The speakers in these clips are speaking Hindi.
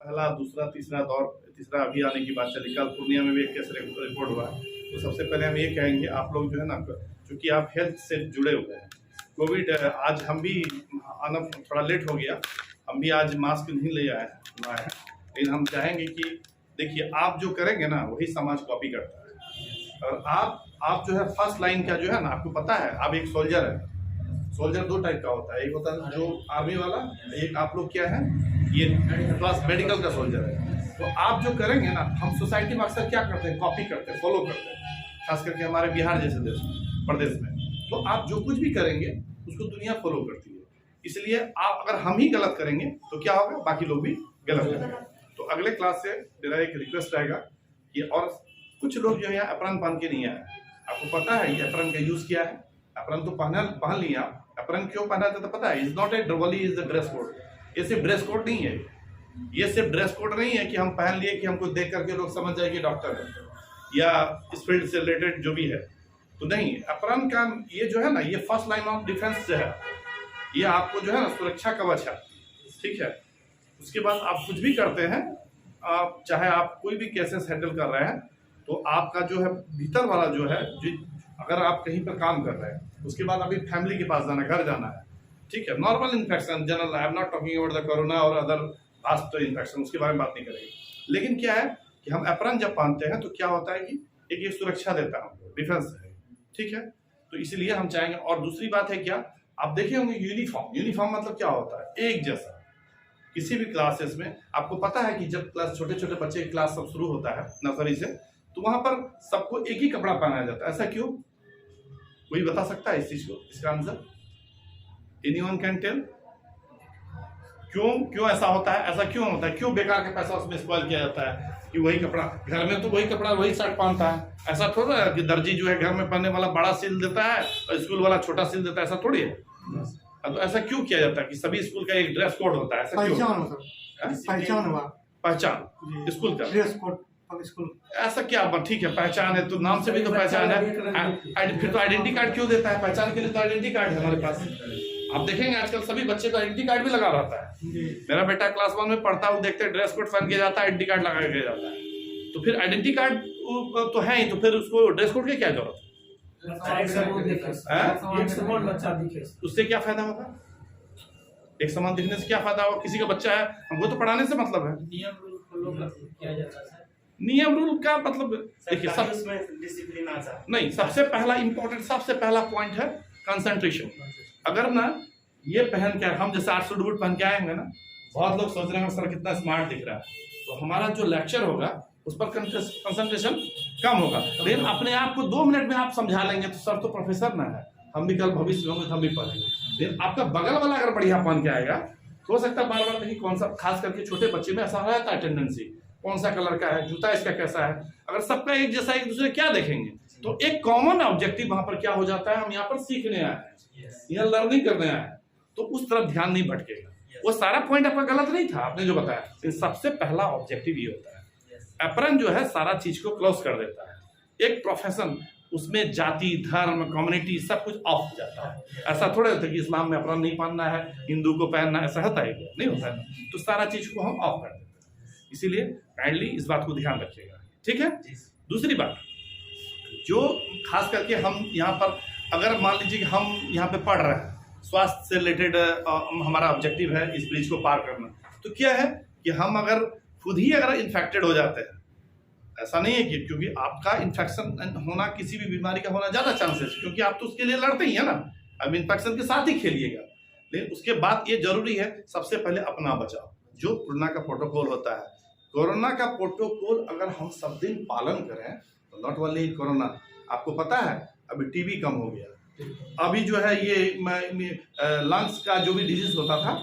पहला, दूसरा, तीसरा दौर, तीसरा अभी आने की बात चली। कल पूर्णिया में भी एक केस रिपोर्ट हुआ। तो सबसे पहले हम ये कहेंगे, आप लोग जो है ना, चूँकि आप हेल्थ से जुड़े हुए हैं, कोविड आज हम भी आना थोड़ा लेट हो गया, हम भी आज मास्क नहीं ले आए हैं, लेकिन हम चाहेंगे कि देखिए, आप जो करेंगे ना वही समाज कॉपी करता है। और आप जो है फर्स्ट लाइन का जो है ना, आपको पता है, आप एक सोल्जर है। सोल्जर दो टाइप का होता है, एक होता है जो आर्मी वाला, एक आप लोग क्या है, ये प्लस मेडिकल का सोल्जर है। तो आप जो करेंगे ना, हम सोसाइटी में अक्सर क्या करते हैं, कॉपी करते हैं, फॉलो करते हैं, खास करके हमारे बिहार जैसे देश प्रदेश में। तो आप जो कुछ भी करेंगे उसको दुनिया फॉलो करती है। इसलिए आप अगर हम ही गलत करेंगे तो क्या होगा, बाकी लोग भी गलत करेंगे। तो अगले क्लास से मेरा एक रिक्वेस्ट रहेगा कि, और कुछ लोग जो है एप्रन पहन के नहीं आए। आपको पता है ये एप्रन का यूज क्या है? एप्रन तो पहन लिया। एप्रन क्यों पहना था तो पता है, इज नॉट ए ड्रोवली, इज द ड्रेस कोड। ये सिर्फ ड्रेस कोड नहीं है, ये सिर्फ ड्रेस कोड नहीं है कि हम पहन लिए कि हमको देख करके लोग समझ जाए कि डॉक्टर है या इस फील्ड से रिलेटेड जो भी है। तो नहीं, एप्रन का ये जो है ना, ये फर्स्ट लाइन ऑफ डिफेंस जो है, ये आपको जो है ना सुरक्षा कवच है, ठीक है। उसके बाद आप कुछ भी करते हैं, आप चाहे आप कोई भी केसेस हैंडल कर रहे हैं, तो आपका जो है भीतर वाला जो है, अगर आप कहीं पर काम कर रहे हैं, उसके बाद अभी फैमिली के पास जाना, घर जाना है, ठीक है। Normal infection, general, I am not talking about the corona और अदर फास्ट इन्फेक्शन, उसके बारे में बात नहीं करेंगे। लेकिन क्या है कि हम एप्रन जब पहनते हैं तो क्या होता है कि एक ये सुरक्षा देता है हमको, डिफेंस है, ठीक है। तो इसलिए हम चाहेंगे। और दूसरी बात है क्या, आप देखे होंगे यूनिफॉर्म मतलब क्या होता है, एक जैसा। किसी भी क्लासेस में आपको पता है कि जब क्लास छोटे छोटे बच्चे की क्लास सब शुरू होता है नर्सरी से, तो वहां पर सबको एक ही कपड़ा पहनाया जाता है। ऐसा क्यों? कोई बता सकता है इस चीज को, इसका आंसर? Anyone can tell? क्यों ऐसा होता है? ऐसा क्यों होता है? क्यों बेकार का पैसा उसमें स्पॉइल किया जाता है कि वही कपड़ा, घर में तो वही कपड़ा वही शर्ट पहनता है। ऐसा थोड़ा है कि दर्जी जो है घर में पहनने वाला बड़ा सिल देता है और स्कूल वाला छोटा सिल देता है, ऐसा थोड़ी है। तो ऐसा क्यों किया जाता है कि सभी स्कूल का एक ड्रेस कोड होता है? ऐसा क्यों? पहचान स्कूल का ड्रेस कोड स्कूल, ऐसा क्या? ठीक है, पहचान है तो नाम से भी तो पहचान है। फिर तो आइडेंटिटी कार्ड क्यों देता है? पहचान के लिए तो आइडेंटिटी कार्ड है हमारे पास। आप देखेंगे आजकल सभी बच्चे का आइडेंटिटी कार्ड भी लगा रहता है। मेरा बेटा क्लास 1 में पढ़ता है, वो देखते हैं ड्रेस कोड पहन के जाता है, आइडेंटिटी कार्ड लगा के जाता है। तो फिर आइडेंटिटी कार्ड तो है ही, तो फिर उसको ड्रेस कोड की क्या जरूरत है? उससे क्या फायदा होगा? एक समान दिखने से क्या फायदा होगा? किसी का बच्चा है, हमको तो पढ़ाने से मतलब है। नियम रूल का मतलब देखिए, डिसिप्लिन नहीं, सबसे पहला इंपॉर्टेंट, सबसे पहला पॉइंट है कंसंट्रेशन। अगर ना ये पहन के हम जैसे 800 बूट पहन के आएंगे ना, बहुत लोग सोच रहे हैं सर कितना स्मार्ट दिख रहा है, तो हमारा जो लेक्चर होगा उस पर कंसंट्रेशन कम होगा। लेकिन अपने आप को 2 मिनट में आप समझा लेंगे तो सर तो प्रोफेसर ना है, हम भी कल भविष्य में होंगे तो हम भी पढ़ेंगे। लेकिन आपका बगल वाला अगर बढ़िया पहन के आएगा, हो सकता है बार बार देखिए कौन सा, खास करके छोटे बच्चे में ऐसा रहता है टेंडेंसी, कौन सा कलर का है जूता, इसका कैसा है। अगर सबका एक जैसा, एक दूसरे क्या देखेंगे? तो एक कॉमन ऑब्जेक्टिव वहां पर क्या हो जाता है, हम यहाँ पर सीखने आए हैं, यहाँ लर्निंग करने आए हैं, तो उस तरफ ध्यान नहीं भटकेगा। वो सारा पॉइंट आपका गलत नहीं था, आपने जो बताया, लेकिन सबसे पहला ऑब्जेक्टिव ये होता है। एप्रन जो है सारा चीज को क्लोज कर देता है। एक प्रोफेशन, उसमें जाति, धर्म, कम्युनिटी सब कुछ ऑफ हो जाता है। ऐसा थोड़ा होता है कि इस्लाम में एप्रन नहीं पहनना है, हिंदू को पहनना, ऐसा होता है? नहीं होता है। तो सारा चीज को हम ऑफ कर देते हैं। इसीलिए काइंडली इस बात को ध्यान रखिएगा, ठीक है। दूसरी बात, जो खास करके हम यहाँ पर, अगर मान लीजिए कि हम यहाँ पे पढ़ रहे हैं, स्वास्थ्य से रिलेटेड हमारा ऑब्जेक्टिव है इस ब्रिज को पार करना, तो क्या है कि हम अगर खुद ही अगर इन्फेक्टेड हो जाते हैं, ऐसा नहीं है कि क्योंकि आपका इन्फेक्शन होना, किसी भी बीमारी का होना ज्यादा चांसेस, क्योंकि आप तो उसके लिए लड़ते ही है ना, अब इन्फेक्शन के साथ ही खेलिएगा। लेकिन उसके बाद ये जरूरी है सबसे पहले अपना बचाव, जो कोरोना का प्रोटोकॉल होता है। कोरोना का प्रोटोकॉल अगर हम सब दिन पालन करें तो नॉट ओनली कोरोना, आपको पता है अभी टीबी कम हो गया, अभी जो है ये लंग्स का जो भी डिजीज होता था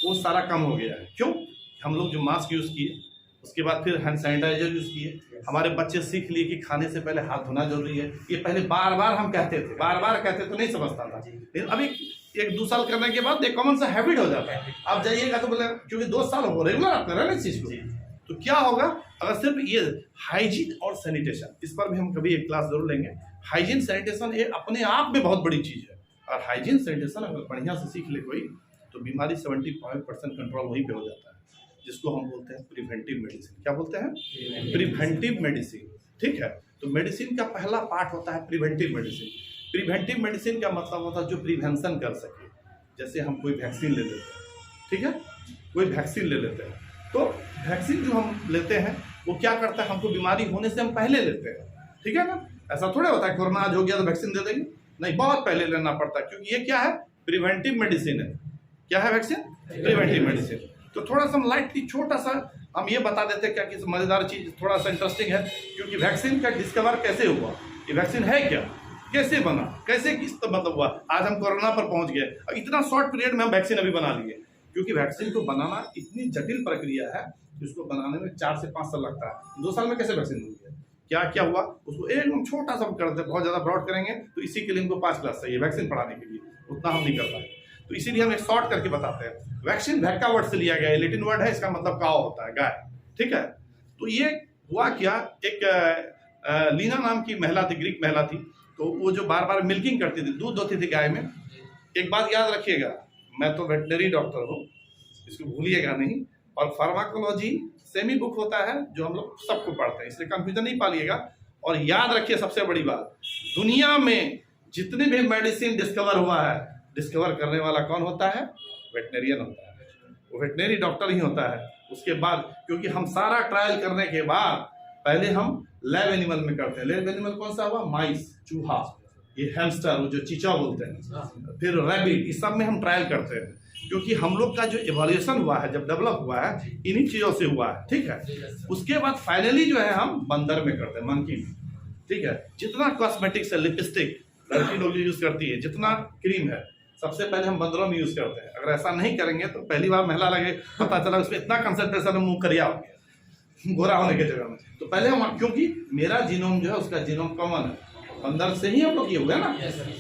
वो सारा कम हो गया है। क्यों? हम लोग जो मास्क यूज किए, उसके बाद फिर हैंड सैनिटाइजर यूज किए। हमारे बच्चे सीख लिए कि खाने से पहले हाथ धोना जरूरी है। ये पहले बार बार हम कहते थे, बार बार कहते तो नहीं समझता था, लेकिन अभी 1-2 साल करने के बाद एक कॉमन सा हैबिट हो जाता है। आप जाइएगा तो बोले, क्योंकि 2 साल हो रेगुलर आप कर रहे हैं इस चीज को, तो क्या होगा अगर सिर्फ ये हाइजीन और सैनिटेशन, इस पर भी हम कभी एक क्लास जरूर लेंगे। हाइजीन सैनिटेशन ये अपने आप में बहुत बड़ी चीज है, और हाइजीन सैनिटेशन अगर बढ़िया से सीख ले कोई, तो बीमारी 75% कंट्रोल वहीं पे हो जाता है। जिसको हम बोलते हैं प्रिवेंटिव मेडिसिन। क्या बोलते हैं? Preventive medicine. ठीक है, तो मेडिसिन का पहला पार्ट होता है प्रिवेंटिव मेडिसिन। प्रिवेंटिव मेडिसिन का मतलब होता है जो प्रिवेंशन कर सके। जैसे हम कोई वैक्सीन ले लेते हैं, ठीक है, कोई वैक्सीन ले लेते हैं, तो वैक्सीन जो हम लेते हैं वो क्या करता है, हमको बीमारी होने से हम पहले लेते हैं, ठीक है ना। ऐसा थोड़ा होता है कोरोना आज हो गया तो वैक्सीन दे देंगे, नहीं, बहुत पहले लेना पड़ता है, क्योंकि ये क्या है, प्रिवेंटिव मेडिसिन है। क्या है वैक्सीन? Preventive medicine. तो थोड़ा सा लाइटली छोटा सा हम ये बता देते हैं क्या कि मजेदार चीज थोड़ा सा इंटरेस्टिंग है, क्योंकि वैक्सीन का डिस्कवर कैसे हुआ, ये वैक्सीन है क्या, कैसे बना, कैसे किस मतलब हुआ, आज हम कोरोना पर पहुंच गए और इतना शॉर्ट पीरियड में हम वैक्सीन अभी बना लिए, क्योंकि वैक्सीन को बनाना इतनी जटिल प्रक्रिया है कि उसको बनाने में 4 से 5 साल लगता है। 2 साल में कैसे वैक्सीन बन गया? क्या क्या हुआ, उसको एकदम छोटा सा कर देते, बहुत ज्यादा ब्रॉड करेंगे तो इसी के लिए हमको 5 क्लास चाहिए वैक्सीन पढ़ाने के लिए, उतना हम नहीं कर पाए, तो इसीलिए हम एक शॉर्ट करके बताते हैं। वैक्सीन वैक्का वर्ड से लिया गया है, लैटिन वर्ड है, इसका मतलब काव होता है, गाय, ठीक है। तो ये हुआ क्या, एक लीना नाम की महिला थी, ग्रीक महिला थी, तो वो जो बार बार मिल्किंग करती थी, दूध होती थी गाय में। एक बात याद रखिएगा, मैं तो वेटनरी डॉक्टर हूँ, इसको भूलिएगा नहीं, और फार्माकोलॉजी सेमी बुक होता है जो हम लोग सबको पढ़ते हैं, इसलिए कंफ्यूजन नहीं पालिएगा। और याद रखिए सबसे बड़ी बात, दुनिया में जितने भी मेडिसिन डिस्कवर हुआ है, डिस्कवर करने वाला कौन होता है? वेटनरियन होता है, वो वेटनरी डॉक्टर ही होता है। उसके बाद, क्योंकि हम सारा ट्रायल करने के बाद पहले हम लैब एनिमल में करते हैं। लैब एनिमल कौन सा हुआ? माइस, चूहा, ये हैमस्टर जो चीचा बोलते हैं, फिर रैबिट, इस सब में हम ट्रायल करते हैं, क्योंकि हम लोग का जो इवोल्यूशन हुआ है, जब डेवलप हुआ है, इन्हीं चीजों से हुआ है, ठीक है। उसके बाद फाइनली जो है हम बंदर में करते हैं, मंकी में, ठीक है। जितना कॉस्मेटिक्स है, लिपस्टिक लड़की लोग यूज करती है, जितना क्रीम है, सबसे पहले हम बंदरों में यूज करते हैं। अगर ऐसा नहीं करेंगे तो पहली बार महिला लगे, पता चला उसमें इतना कंसंट्रेशन मुंह करिया हो गया गोरा होने के जगह में, तो पहले हम, क्योंकि मेरा जीनोम जो है उसका जीनोम कॉमन है, बंदर से ही हम लोग ये हुए ना,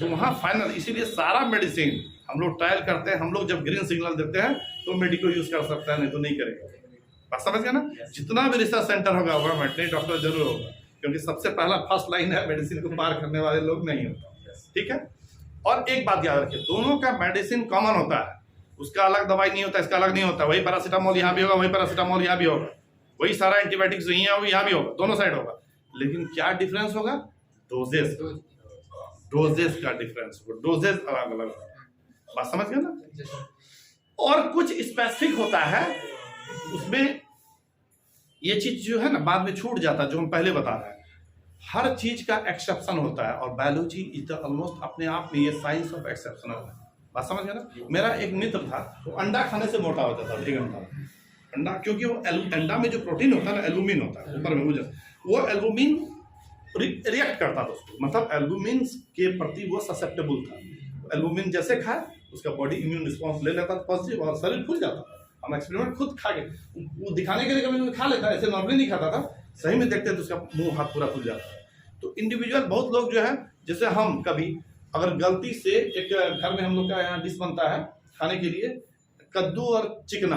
तो वहाँ फाइनल, इसीलिए सारा मेडिसिन हम लोग ट्रायल करते हैं। हम लोग जब ग्रीन सिग्नल देते हैं तो मेडिको यूज कर सकता है, नहीं तो नहीं करेगा। बात समझ गया ना? जितना भी रिसर्च सेंटर होगा वहाँ वेटनरी डॉक्टर जरूर होगा, क्योंकि सबसे पहला फर्स्ट लाइन है, मेडिसिन को पार करने वाले लोग नहीं होता, ठीक है। और एक बात याद रखिए, दोनों का मेडिसिन कॉमन होता है, उसका अलग दवाई नहीं होता, इसका अलग नहीं होता। वही पैरासीटामोल यहाँ भी होगा, वही पैरासीटामोल यहाँ भी होगा, वही सारा एंटीबायोटिक्स यही है वो यहाँ भी होगा, दोनों साइड होगा। लेकिन क्या डिफरेंस होगा? डोजेस, डोजेस का डिफरेंस होगा, डोजेस अलग अलग। बात समझ गए ना? और कुछ स्पेसिफिक होता है उसमें, ये चीज जो है ना बाद में छूट जाता है, जो हम पहले बता रहे हैं। हर चीज का एक्सेप्शन होता है, और बायोलॉजी इज द ऑलमोस्ट अपने आप में ये साइंस ऑफ एक्सेप्शन है। बात समझ गए ना? मेरा एक मित्र था, वो अंडा खाने से मोटा हो जाता था, 1 घंटा अंडा, क्योंकि वो अंडा में जो प्रोटीन होता है ना, एल्बुमिन होता है ऊपर में, वो एल्बुमिन रिएक्ट करता था उसको, मतलब एल्बुमिन के प्रति वो ससेप्टेबल था। एल्बुमिन जैसे खाए उसका बॉडी इम्यून रिस्पॉन्स ले लेता था पॉजिटिव, और शरीर खुल जाता था। हम एक्सपेरिमेंट खुद खा के, वो दिखाने के लिए कभी खा लेता, ऐसे नॉर्मली नहीं खाता था, सही में देखते तो उसका मुंह हाथ पूरा खुल जाता है। तो इंडिविजुअल बहुत लोग जो है, जैसे हम कभी अगर गलती से एक घर में हम लोग का यहाँ डिश बनता है खाने के लिए, कद्दू और चिकना,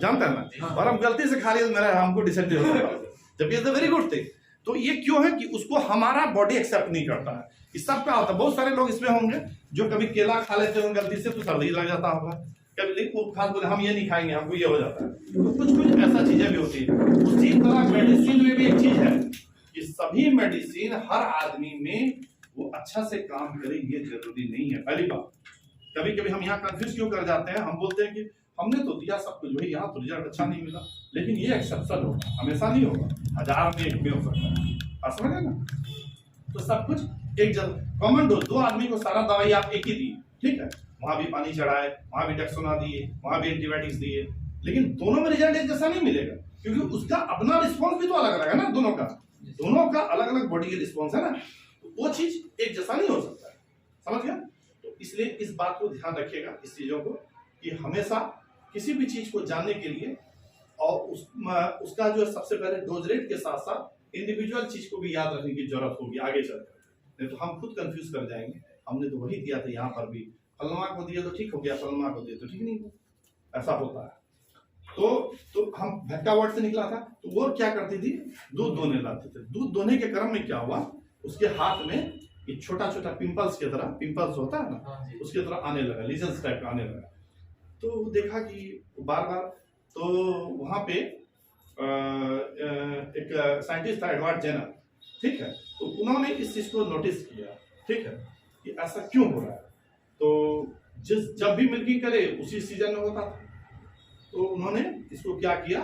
जानते हैं ना, और हम गलती से खा लिए तो मेरा हमको डिसेंट्री हो जाता है, जबकि it's a very good thing. तो ये क्यों है कि उसको हमारा बॉडी एक्सेप्ट नहीं करता है। इस सब का होता है, बहुत सारे लोग इसमें होंगे जो कभी केला खा लेते होंगे गलती से तो सर्दी लग जाता होगा, कभी खास बोले हम ये नहीं खाएंगे, हमको ये हो जाता है। तो कुछ कुछ ऐसा चीजें भी होती है। उसी तरह मेडिसिन में भी एक चीज है कि सभी मेडिसिन हर आदमी में वो अच्छा से काम करे ये जरूरी नहीं है। पहली बात, कभी कभी हम यहाँ कंफ्यूज क्यों कर जाते हैं, हम बोलते हैं कि हमने तो दिया सब कुछ, भाई यहाँ तो रिजल्ट अच्छा नहीं मिला, लेकिन ये एक्सेप्शन होगा, हमेशा नहीं होगा, 1000 में 1 भी हो सकता है। आप समझ गए ना? तो सब कुछ एक जगह कॉमन डोज, 2 आदमी को सारा दवाई आप एक ही दी, ठीक है, वहां भी पानी चढ़ाए, वहां भी डेक्सोना दिए, वहां भी एंटीबायोटिक्स दिए, लेकिन दोनों में रिजल्ट एक जैसा नहीं मिलेगा, क्योंकि उसका अपना रिस्पॉन्स भी तो अलग अलग है ना, दोनों का अलग अलग बॉडी के रिस्पॉन्स है ना, तो वो चीज एक जैसा नहीं हो सकता है। समझ गया? तो इसलिए इस बात को ध्यान रखिएगा, इस चीजों को, कि हमेशा किसी भी चीज को जानने के लिए और उसका जो सबसे पहले डोज रेट के साथ साथ इंडिविजुअल चीज को भी याद रखने की जरूरत होगी आगे चलकर, नहीं तो हम खुद कंफ्यूज कर जाएंगे। हमने तो वही दिया था, यहाँ पर भी फलनमा को दिया तो ठीक हो गया, फलनमा को दिया तो ठीक नहीं हुआ, ऐसा होता है। तो हम भक्का वर्ड से निकला था, तो वो क्या करती थी, दूध दोहने लाते थे। दूध दोहने के क्रम में क्या हुआ, उसके हाथ में एक छोटा छोटा पिंपल्स की तरह, पिंपल्स होता है ना, उसकी तरह आने लगा, लीजन्स टाइप का आने लगा। तो देखा कि बार बार, तो वहां पे एक साइंटिस्ट था एडवर्ड जेनर, ठीक है, तो उन्होंने इस चीज को नोटिस किया, ठीक है, कि ऐसा क्यों हो रहा है। तो जब भी मिल्किंग करे उसी सीजन में होता था, तो उन्होंने इसको क्या किया,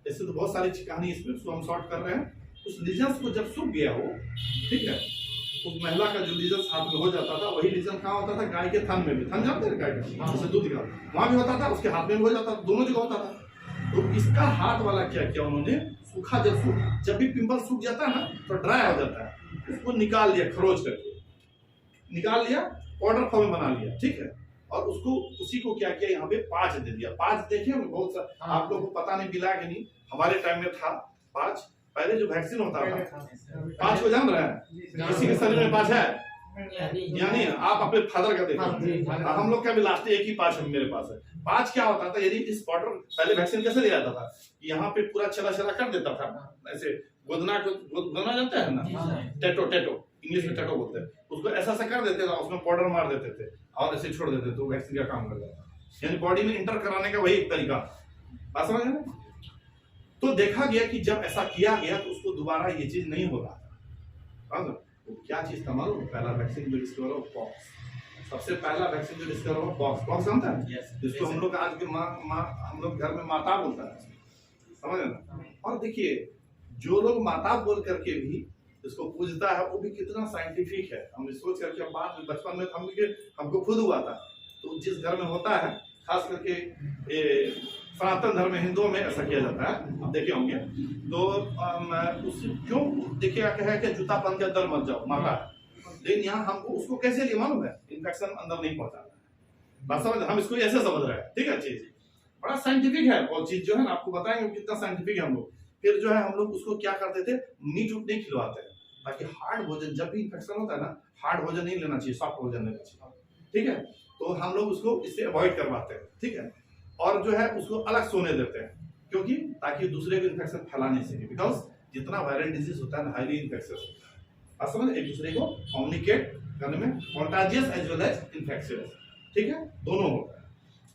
ऐसे तो बहुत सारी कहानी इसमें, उसको हम शॉर्ट कर रहे हैं। उस लीजन्स को जब सूख गया हो, ठीक है, उस महिला का जो लीजन हाथ में हो जाता था, वही लीजन कहाँ होता था, गाय के थन में भी, थन जानते हैं गाय का, जैसे दूध का, वहां भी होता था, उसके हाथ में भी हो जाता था, दोनों जगह होता था। तो इसका हाथ वाला क्या किया उन्होंने, सूखा जब भी पिंपल सूख जाता है ना तो ड्राई हो जाता है, उसको निकाल लिया, खरोच करके निकाल लिया, पाउडर फॉर्म में बना लिया, ठीक है, और उसको उसी को क्या किया, यहाँ पे पाँच दे दिया। पाँच देखे बहुत सा, आप लोगों को पता नहीं मिला कि नहीं, हमारे टाइम में था पाँच, पहले जो वैक्सीन होता था, पाँच को जान रहे हैं, किसी के शरीर में पाँच है, यानी आप अपने फादर का देखो, हम लोग का भी लास्ट एक ही पाँच मेरे पास है। पाँच क्या होता था, यदि इस पाउडर, पहले वैक्सीन कैसे दिया जाता था, यहाँ पे पूरा छला कर देता था, ऐसे गोदना जानते हैं ना, टेटो इंग्लिश में टेटो बोलते हैं, उसको ऐसा कर देते थे, उसमें पाउडर मार देते थे और ऐसे छोड़ देते थे, तो वैक्सीन का काम कर जाता, यानी बॉडी में इंटर कराने का वही एक तरीका, बात समझ रहे हैं। तो देखा गया कि जब ऐसा किया गया तो उसको दोबारा ये चीज नहीं हो रहा था। तो क्या चीज था मालूम, पहला वैक्सीन जो डिस्कवर हुआ पॉक्स, सबसे पहला वैक्सीन जो डिस्कवर हुआ पॉक्स जानता है, जिसको हम लोग आज के हम लोग घर में माता बोलता है, समझ ना। और देखिए जो लोग माता बोल करके भी इसको पूजता है, वो भी कितना साइंटिफिक है। हम सोच करके बाद में बचपन में हमको खुद हुआ था, तो जिस घर में होता है, खास करके सनातन धर्म हिंदुओं में ऐसा किया जाता है, आप देखे होंगे। तो क्यों देखिए क्या कि जूता पहन के अंदर मत जाओ माता, लेकिन यहाँ हमको उसको कैसे लिए मालूम है, इन्फेक्शन अंदर नहीं पहुंचाना है, बस समझ, हम इसको ऐसे समझ रहे हैं, ठीक है। चीज बड़ा साइंटिफिक है, और चीज जो है ना आपको बताएंगे कितना साइंटिफिक है हम लोग। फिर जो है हम लोग उसको क्या करते थे, मीट उट नहीं खिलवाते हैं, ताकि हार्ड भोजन, जब भी इन्फेक्शन होता है ना, हार्ड भोजन नहीं लेना चाहिए, सॉफ्ट भोजन लेना चाहिए, ठीक है। तो हम लोग उसको इससे अवॉइड करवाते हैं, ठीक है। और जो है उसको अलग सोने देते हैं, क्योंकि ताकि दूसरे को इन्फेक्शन फैला नहीं सके, बिकॉज जितना वायरल डिजीज होता है ना, हाईली इन्फेक्शियस होता है, समझ, एक दूसरे को कम्युनिकेट करने में contagious as well as infectious, ठीक है, दोनों होता है।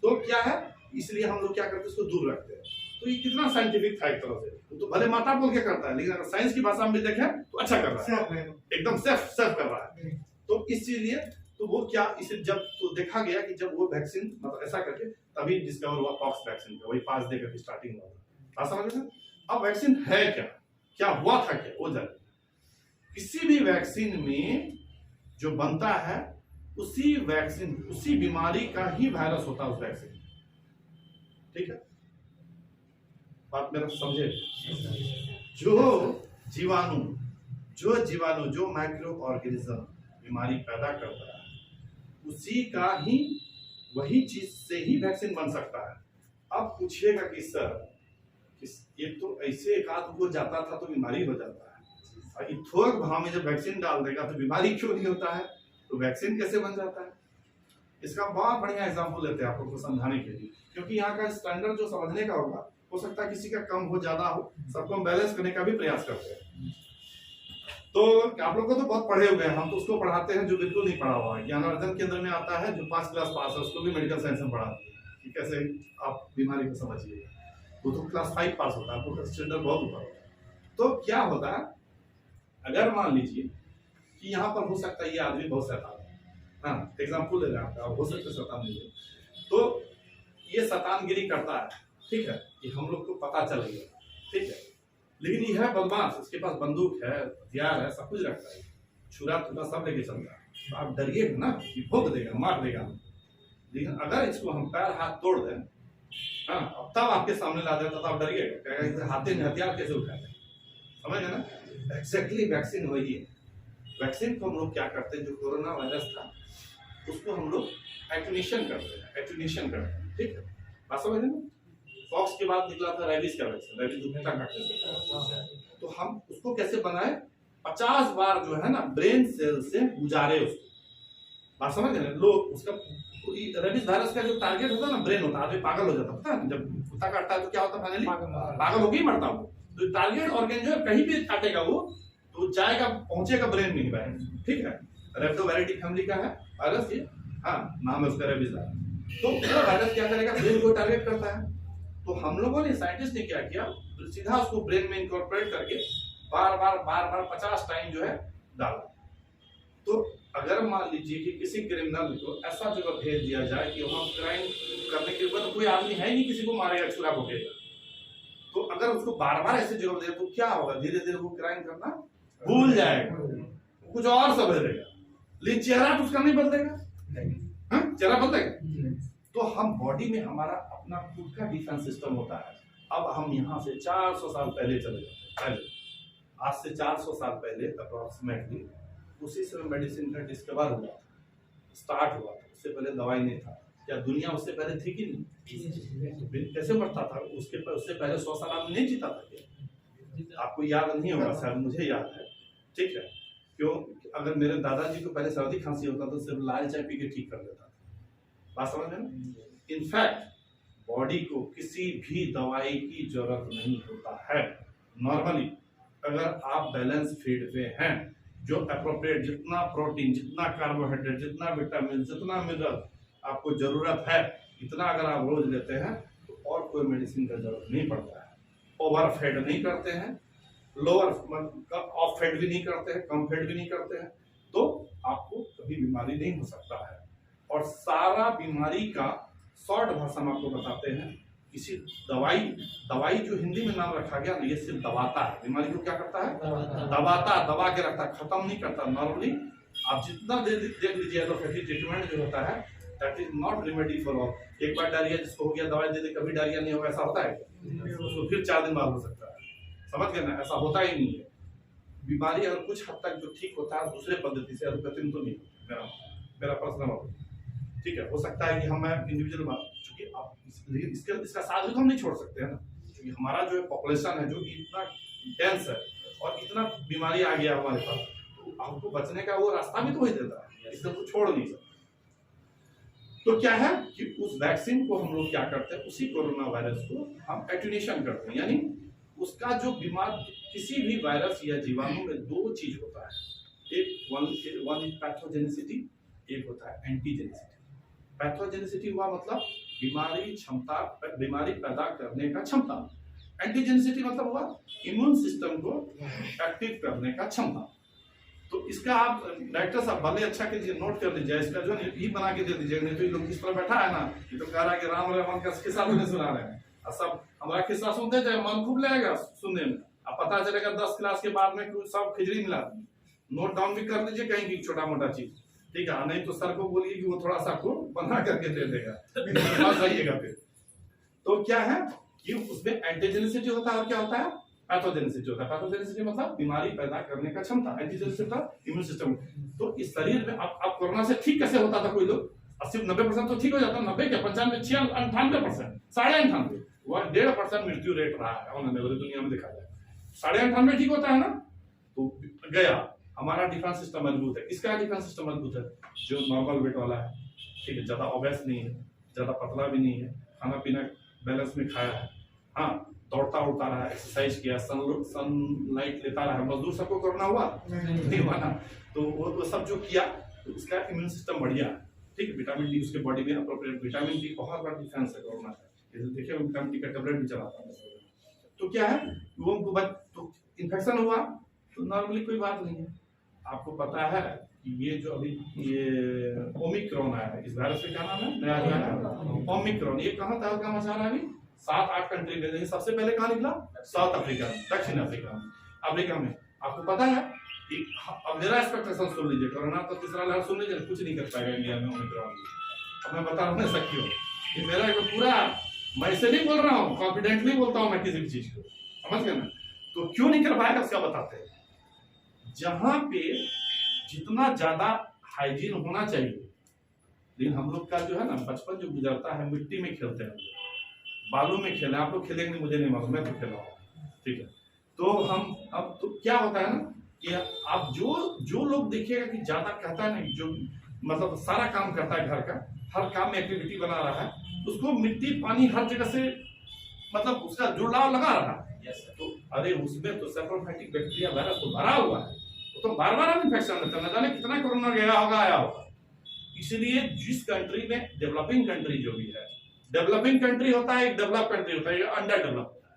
तो क्या है, इसलिए हम लोग क्या करते हैं, उसको दूर रखते हैं। तो ये कितना साइंटिफिक था एक तरह से, तो भले माता बोल के करता है, लेकिन अगर साइंस की भाषा में भी देखें तो अच्छा कर रहा है, एकदम सेफ कर रहा है। तो इसीलिए तो वो क्या, इसे जब तो देखा गया कि जब वो वैक्सीन मतलब ऐसा करके तभी डिस्कवर हुआ पॉक्स वैक्सीन का, वही 5 दे करके स्टार्टिंग हुआ था, समझ रहे हैं। अब वैक्सीन है क्या हुआ था, क्या वो जाने। किसी भी वैक्सीन में जो बनता है, उसी वैक्सीन, उसी बीमारी का ही वायरस होता है उस वैक्सीन, ठीक है, बात मेरा समझे। जो जीवाणु जो माइक्रो ऑर्गेनिज्म बीमारी पैदा करता है, उसी का ही, वही चीज से ही वैक्सीन बन सकता है। अब पूछिएगा कि सर ये तो ऐसे एक आध को जाता था तो बीमारी हो जाता है, और थोक भाव में जब वैक्सीन डाल देगा तो बीमारी क्यों नहीं होता है, तो वैक्सीन कैसे बन जाता है। इसका बहुत बढ़िया एग्जाम्पल लेते हैं आप लोग को समझाने के लिए, क्योंकि यहाँ का स्टैंडर्ड जो समझने का होगा, हो सकता है किसी का कम हो ज्यादा हो, सबको हम बैलेंस करने का भी प्रयास करते हैं। तो आप लोग को तो बहुत पढ़े हुए हैं, हम तो उसको पढ़ाते हैं जो बिल्कुल नहीं पढ़ा हुआ है। ज्ञानार्जन केंद्र में आता है जो 5 क्लास पास है, उसको भी मेडिकल साइंस में पढ़ाते हैं कि कैसे आप बीमारी को समझिए। वो तो क्लास 5 पास होता है, आपको स्टैंडर्ड बहुत ऊपर होता है। तो क्या होता है, अगर मान लीजिए कि यहाँ पर हो सकता है ये आदमी बहुत शैतान है, हाँ एग्जाम्पल ले रहे हैं आपका, हो सकता है शैतान नहीं है, तो ये शैतानगिरी करता है, ठीक है, ये हम लोग को पता चल गया, ठीक है। लेकिन ये है बदमाश, इसके पास बंदूक है, हथियार है, सब कुछ रखता है, छुरा तुरा सब लेके चलता है, तो आप डरिए ना कि भोग देगा, मार देगा। लेकिन अगर इसको हम पैर हाथ तोड़ दें, हाँ, अब तब आपके सामने ला देता तो आप डरिएगा, कहेगा हाथे में हथियार कैसे उठाए, समझ गए ना। एक्जैक्टली वैक्सीन वही है। वैक्सीन को हम लोग क्या करते हैं, जो कोरोना वायरस था उसको हम लोग एटेन्यूएशन करते हैं, ठीक है, बात समझ ना। पॉक्स के बाद निकला था रेबीज का वैक्सीन, रेबीज कुत्ता काटने से, तो हम उसको कैसे बनाए, 50 बार जो है ना ब्रेन सेल से गुजारे उसको, बात समझ गए। लोग उसका रेबीज वायरस का जो टारगेट होता है ना, ब्रेन होता है, आदमी पागल हो जाता है, पता है जब कुत्ता काटता है तो क्या होता है, फाइनली पागल होकर ही मरता है वो। तो टारगेट ऑर्गन जो है कहीं भी काटेगा वो, तो जाएगा, पहुंचेगा ब्रेन में ही, ठीक है। रेप्टोवैरिटी फैमिली का है वायरस ये, हाँ नाम है उसका रेबीज वायरस। तो वो वायरस क्या करेगा, ब्रेन को टारगेट करता है, तो हम लोगों ने साइंटिस्ट ने क्या किया, सीधा उसको ब्रेन में इनकॉर्पोरेट करके बार बार 50 टाइम जो है डाला। तो अगर मान लीजिए कि किसी क्रिमिनल को ऐसा जगह भेज दिया जाए कि वहां क्राइम करने के बाद तो कोई आदमी है नहीं किसी को मारेगा छुरा भोगेगा, तो अगर उसको बार बार ऐसे जगह दे तो क्या होगा, धीरे धीरे वो क्राइम करना भूल जाएगा, कुछ और समझेगा, लेकिन चेहरा तो उसका नहीं बदलेगा। चेहरा बदलेगा। तो हम बॉडी में हमारा अपना खुद का डिफेंस सिस्टम होता है। अब हम यहाँ से 400 साल पहले चले जाते हैं, आज से 400 साल पहले अप्रोक्सीमेटली उसी समय मेडिसिन का डिस्कवर हुआ, स्टार्ट हुआ। उससे पहले दवाई नहीं था, क्या दुनिया उससे पहले थी कि नहीं? कैसे बढ़ता था उससे पहले 100 साल आदमी नहीं जीता था क्या? आपको याद नहीं होगा, शायद मुझे याद है, ठीक है। क्यों? अगर मेरे दादाजी को पहले सर्दी खांसी होता तो सिर्फ लाल चाय पी के ठीक कर देता था। बात समझ में ना? इनफैक्ट बॉडी को किसी भी दवाई की जरूरत नहीं होता है। नॉर्मली अगर आप बैलेंस फीड पे हैं, जो अप्रोप्रिएट जितना प्रोटीन, जितना कार्बोहाइड्रेट, जितना विटामिन, जितना मिनरल आपको जरूरत है, इतना अगर आप रोज लेते हैं तो और कोई मेडिसिन का जरूरत नहीं पड़ता है। ओवर फेड नहीं करते हैं, लोअर ऑफ फेड भी नहीं करते हैं, कम फेड भी नहीं करते हैं, तो आपको कभी बीमारी नहीं हो सकता है। और सारा बीमारी का शॉर्ट भाषा में आपको बताते हैं। किसी दवाई जो हिंदी में नाम रखा गया ना, ये सिर्फ दबाता है, बीमारी को क्या करता है? दबाता, दबा के रखता है, खत्म नहीं करता। नॉर्मली आप जितना देख लीजिए एलोपैथी ट्रीटमेंट जो होता है, that is not remedy for all. एक बार डायरिया जिसको हो गया दवाई दे दे, कभी डायरिया नहीं होगा, ऐसा होता है? उसको फिर 4 दिन बाद हो सकता है, समझ गए ना? ऐसा होता ही नहीं है। बीमारी अगर कुछ हद तक जो ठीक होता है दूसरे पद्धति से, एलोपैथी में तो नहीं। मेरा पर्सनल, ठीक है। हो सकता है कि हम इंडिविजुअल बात, चूंकि आप इसका साथ भी तो हम नहीं छोड़ सकते हैं ना, क्योंकि हमारा जो पॉपुलेशन है जो कि इतना डेंस है और इतना बीमारी आ गया हमारे पास, तो हमको बचने का वो रास्ता भी तो वही देता है, इसको तो छोड़ नहीं सकते। तो क्या है कि उस वैक्सीन को हम लोग क्या करते हैं, उसी कोरोना वायरस को हम एटेन्यूएशन करते हैं, यानी उसका जो बीमार किसी भी वायरस या जीवाणु में 2 चीज होता है, एक वन इज पैथोजेनिसिटी, एक होता है एंटीजेनिसिटी। पैथोजेनिसिटी हुआ मतलब बीमारी क्षमता, बीमारी पैदा करने का क्षमता। एंटीजेनिसिटी मतलब हुआ इम्यून सिस्टम को एक्टिव करने का क्षमता। तो इसका आप डायरेक्टर साहब भले अच्छा कीजिए, नोट कर लीजिए, इसका जो है बना के दे दीजिए, नहीं तो ये लोग किस तरह बैठा है ना, ये तो कह रहा है कि राम रहमान का किस्सा नहीं सुना रहे हैं, और सब हमारा किस्सा सुनते जाए, मन खूब लगेगा सुनने में। अब पता चलेगा 10 क्लास के बाद में सब खिचड़ी मिला, नोट डाउन भी कर लीजिए कहीं की छोटा मोटा चीज, ठीक है। नहीं तो सर को बोलिए कि वो थोड़ा सा आपको बना करके दे देगा, जाइएगा फिर। तो क्या है कि उसमें एंटीजेनिसिटी होता है और क्या होता है, पैथोजेनिसिटी होता है। पैथोजेनिसिटी मतलब बीमारी पैदा करने का क्षमता, एंटीजेनिसिटी का इम्यून सिस्टम। तो इस शरीर में अब कोरोना से ठीक कैसे होता था, कोई लोग 80-90% तो ठीक हो जाता, 90 क्या 95, 98%, 98.5, 1.5% मृत्यु रेट रहा है उन्होंने पूरी दुनिया में देखा जाए, 98.5 ठीक होता है ना। तो गया हमारा डिफेंस सिस्टम मजबूत है। किसका डिफेंस सिस्टम मजबूत है? जो नॉर्मल वेट वाला है, ठीक है, ज्यादा ओबेस नहीं है, ज्यादा पतला भी नहीं है, खाना पीना बैलेंस में खाया है, हाँ, दौड़ता उड़ता रहा, एक्सरसाइज किया, सनलाइट लेता रहा। मजदूर सबको कोरोना हुआ नहीं हुआ ना, तो वो सब जो किया तो उसका इम्यून सिस्टम बढ़िया, ठीक है। विटामिन डी उसके बॉडी में अप्रोप्रिएट, विटामिन डी बहुत बड़ा डिफेंस है कोरोना का। जैसे देखिए विटामिन डी का टेबलेट भी चलाता है। तो क्या है, लोगों को तो इन्फेक्शन हुआ तो नॉर्मली कोई बात नहीं है। आपको पता है कि ये जो अभी ये ओमिक्रॉन आया है, इस वायरस का क्या नाम है, नया जो है ओमिक्रॉन, ये कहाँ तहलका मचा रहा है अभी 7-8 कंट्री में। सबसे पहले कहाँ निकला? साउथ अफ्रीका, दक्षिण अफ्रीका में। आपको पता है कि अब मेरा एक्सपेक्टेशन सुन लीजिए, कोरोना तो तीसरा लहर सुन लीजिए, कुछ नहीं कर पाएगा इंडिया में ओमिक्रॉन। अब मैं बता रहा हूँ क्यों, कि मेरा एक पूरा, मैं इसे नहीं बोल रहा हूँ, कॉन्फिडेंटली बोलता हूँ मैं किसी भी चीज को, समझ गए ना। तो क्यों नहीं कर पाएगा उसका बताते हैं। जहां पे जितना ज्यादा हाइजीन होना चाहिए, लेकिन हम लोग का जो है ना बचपन जो गुजरता है, मिट्टी में खेलते हैं, बालू में खेले, आप लोग खेलेंगे नहीं मुझे नहीं मालूम, मैं तो खेला हूँ, ठीक है। तो हम अब तो क्या होता है ना कि आप जो लोग देखिएगा कि ज्यादा कहता है नहीं, जो मतलब सारा काम करता है घर का, हर काम में एक्टिविटी बना रहा है, उसको मिट्टी पानी हर जगह से मतलब उसका जुड़ाव लगा रहा है। तो अरे उसमें तो सेप्रोफाइटिक बैक्टीरिया वायरस तो भरा हुआ है, तो बार-बार इन्फेक्शन रहता है, न जाने कितना कोरोना गया होगा आया होगा। इसलिए जिस कंट्री में, डेवलपिंग कंट्री जो भी है, डेवलपिंग कंट्री होता है, एक डेवलप कंट्री होता है, अंडर डेवलप होता है।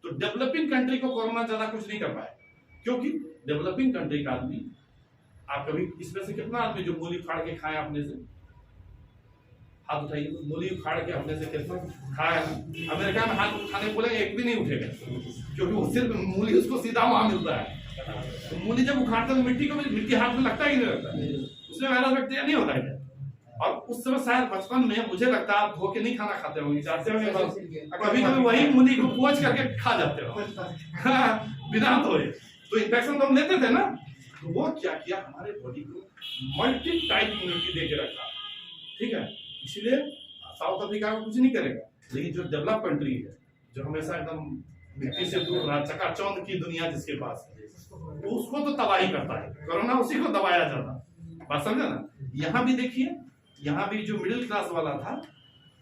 तो डेवलपिंग कंट्री को कोरोना ज्यादा कुछ नहीं कर पाए, क्योंकि डेवलपिंग कंट्री का आदमी, आप कभी इसमें से कितना आदमी जो मूली फाड़ के खाए अपने से, हाथ उठाइए, तो मूली फाड़ के अपने से कितना खाया? अमेरिका में हाथ उठाने बोले एक भी नहीं उठेगा, क्योंकि वो सिर्फ मूली उसको सीधा वहां मिलता है। तो मूली जब उखाड़ते तो मिट्टी हाथ में लगता ही नहीं लगता, उसमें वायरस बैक्टीरिया नहीं होता है। और उस समय शायद बचपन में मुझे लगता है आप धो के नहीं खाना खाते होंगे, चाहते होंगे, कभी कभी वही मूली को पोंछ करके खा जाते हो बिना धोए। तो इन्फेक्शन तो हम लेते थे ना, तो वो क्या किया, हमारे बॉडी को मल्टी टाइप इम्यूनिटी दे के रखा, ठीक है। इसीलिए साउथ अफ्रीका को कुछ नहीं करेगा, लेकिन जो डेवलप कंट्री है, जो हमेशा एकदम मिट्टी से दूर रहा, चकाचौंध की दुनिया जिसके पास है, तो उसको तो तबाही करता है कोरोना, उसी को दबाया जाता है। बात समझा ना? यहाँ भी देखिए, यहाँ भी जो मिडिल क्लास वाला था,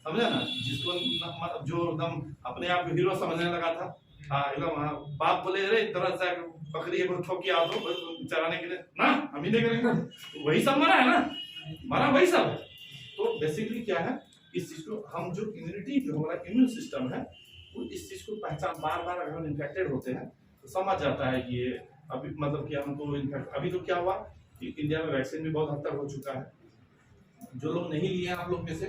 समझा ना, जिसको जो एकदम अपने आप को हीरो समझने लगा था, एकदम बाप बोले अरे तरह से बकरी को ठोकी आओ तो चराने के लिए, ना हम ही नहीं करेंगे, तो वही सब मरा है ना, मरा वही सब है। तो बेसिकली क्या है, इस चीज को हम जो इम्यूनिटी, जो हमारा इम्यून सिस्टम है, वो इस चीज को पहचान, बार बार अगर हम इन्फेक्टेड होते हैं तो समझ जाता है कि ये अभी मतलब कि हमको इन्फेक्ट, अभी तो क्या हुआ कि इंडिया में वैक्सीन भी बहुत हद तक हो चुका है। जो लोग नहीं लिए आप लोग में से,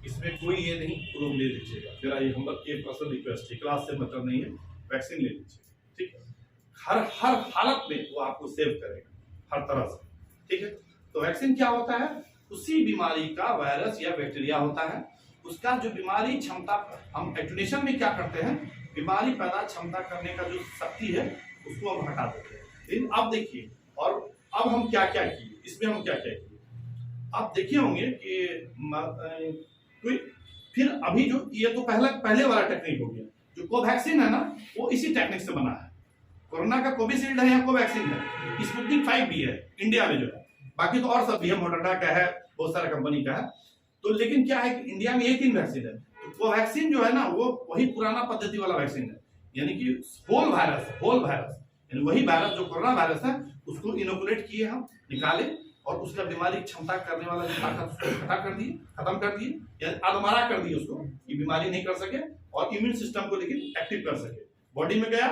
इसमें कोई ये नहीं, वो लोग ले लीजिएगा, मेरा ये हम लोग एक पर्सनल रिक्वेस्ट है, क्लास से मतलब नहीं है, वैक्सीन ले लीजिए, ठीक है। हर हालत में वो आपको सेव करेगा हर तरह से, ठीक है। तो वैक्सीन क्या होता है, उसी बीमारी का वायरस या बैक्टीरिया होता है, उसका जो बीमारी क्षमता, हम एक्टिवेशन में क्या करते हैं, बीमारी पैदा क्षमता करने का जो शक्ति है उसको हम हटा देते हैं। लेकिन अब देखिए, और अब हम क्या क्या किए, इसमें हम क्या क्या किए, आप देखे होंगे कि फिर अभी जो ये तो पहले वाला टेक्निक हो गया, जो कोवैक्सीन है ना, वो इसी टेक्निक से बना है। कोरोना का कोविशील्ड है या कोवैक्सीन है, स्पुतनिक 5 भी है इंडिया में जो है, बाकी तो और सब भी है, मॉडर्ना का है, बहुत सारा कंपनी का है। तो लेकिन क्या है कि इंडिया में एक ही वैक्सीन है, तो कोवैक्सीन जो है ना, वो वही पुराना पद्धति वाला वैक्सीन है, यानी कि होल वायरस यानी वही वायरस जो कोरोना वायरस है, उसको इनोकुलेट किए, हम निकाले, और उसका बीमारी क्षमता करने वाला जो ताकत उसको खत्म कर दिए, या अधमरा कर दिए उसको, ये बीमारी नहीं कर सके, और इम्यून सिस्टम को लेकिन एक्टिव कर सके। बॉडी में गया,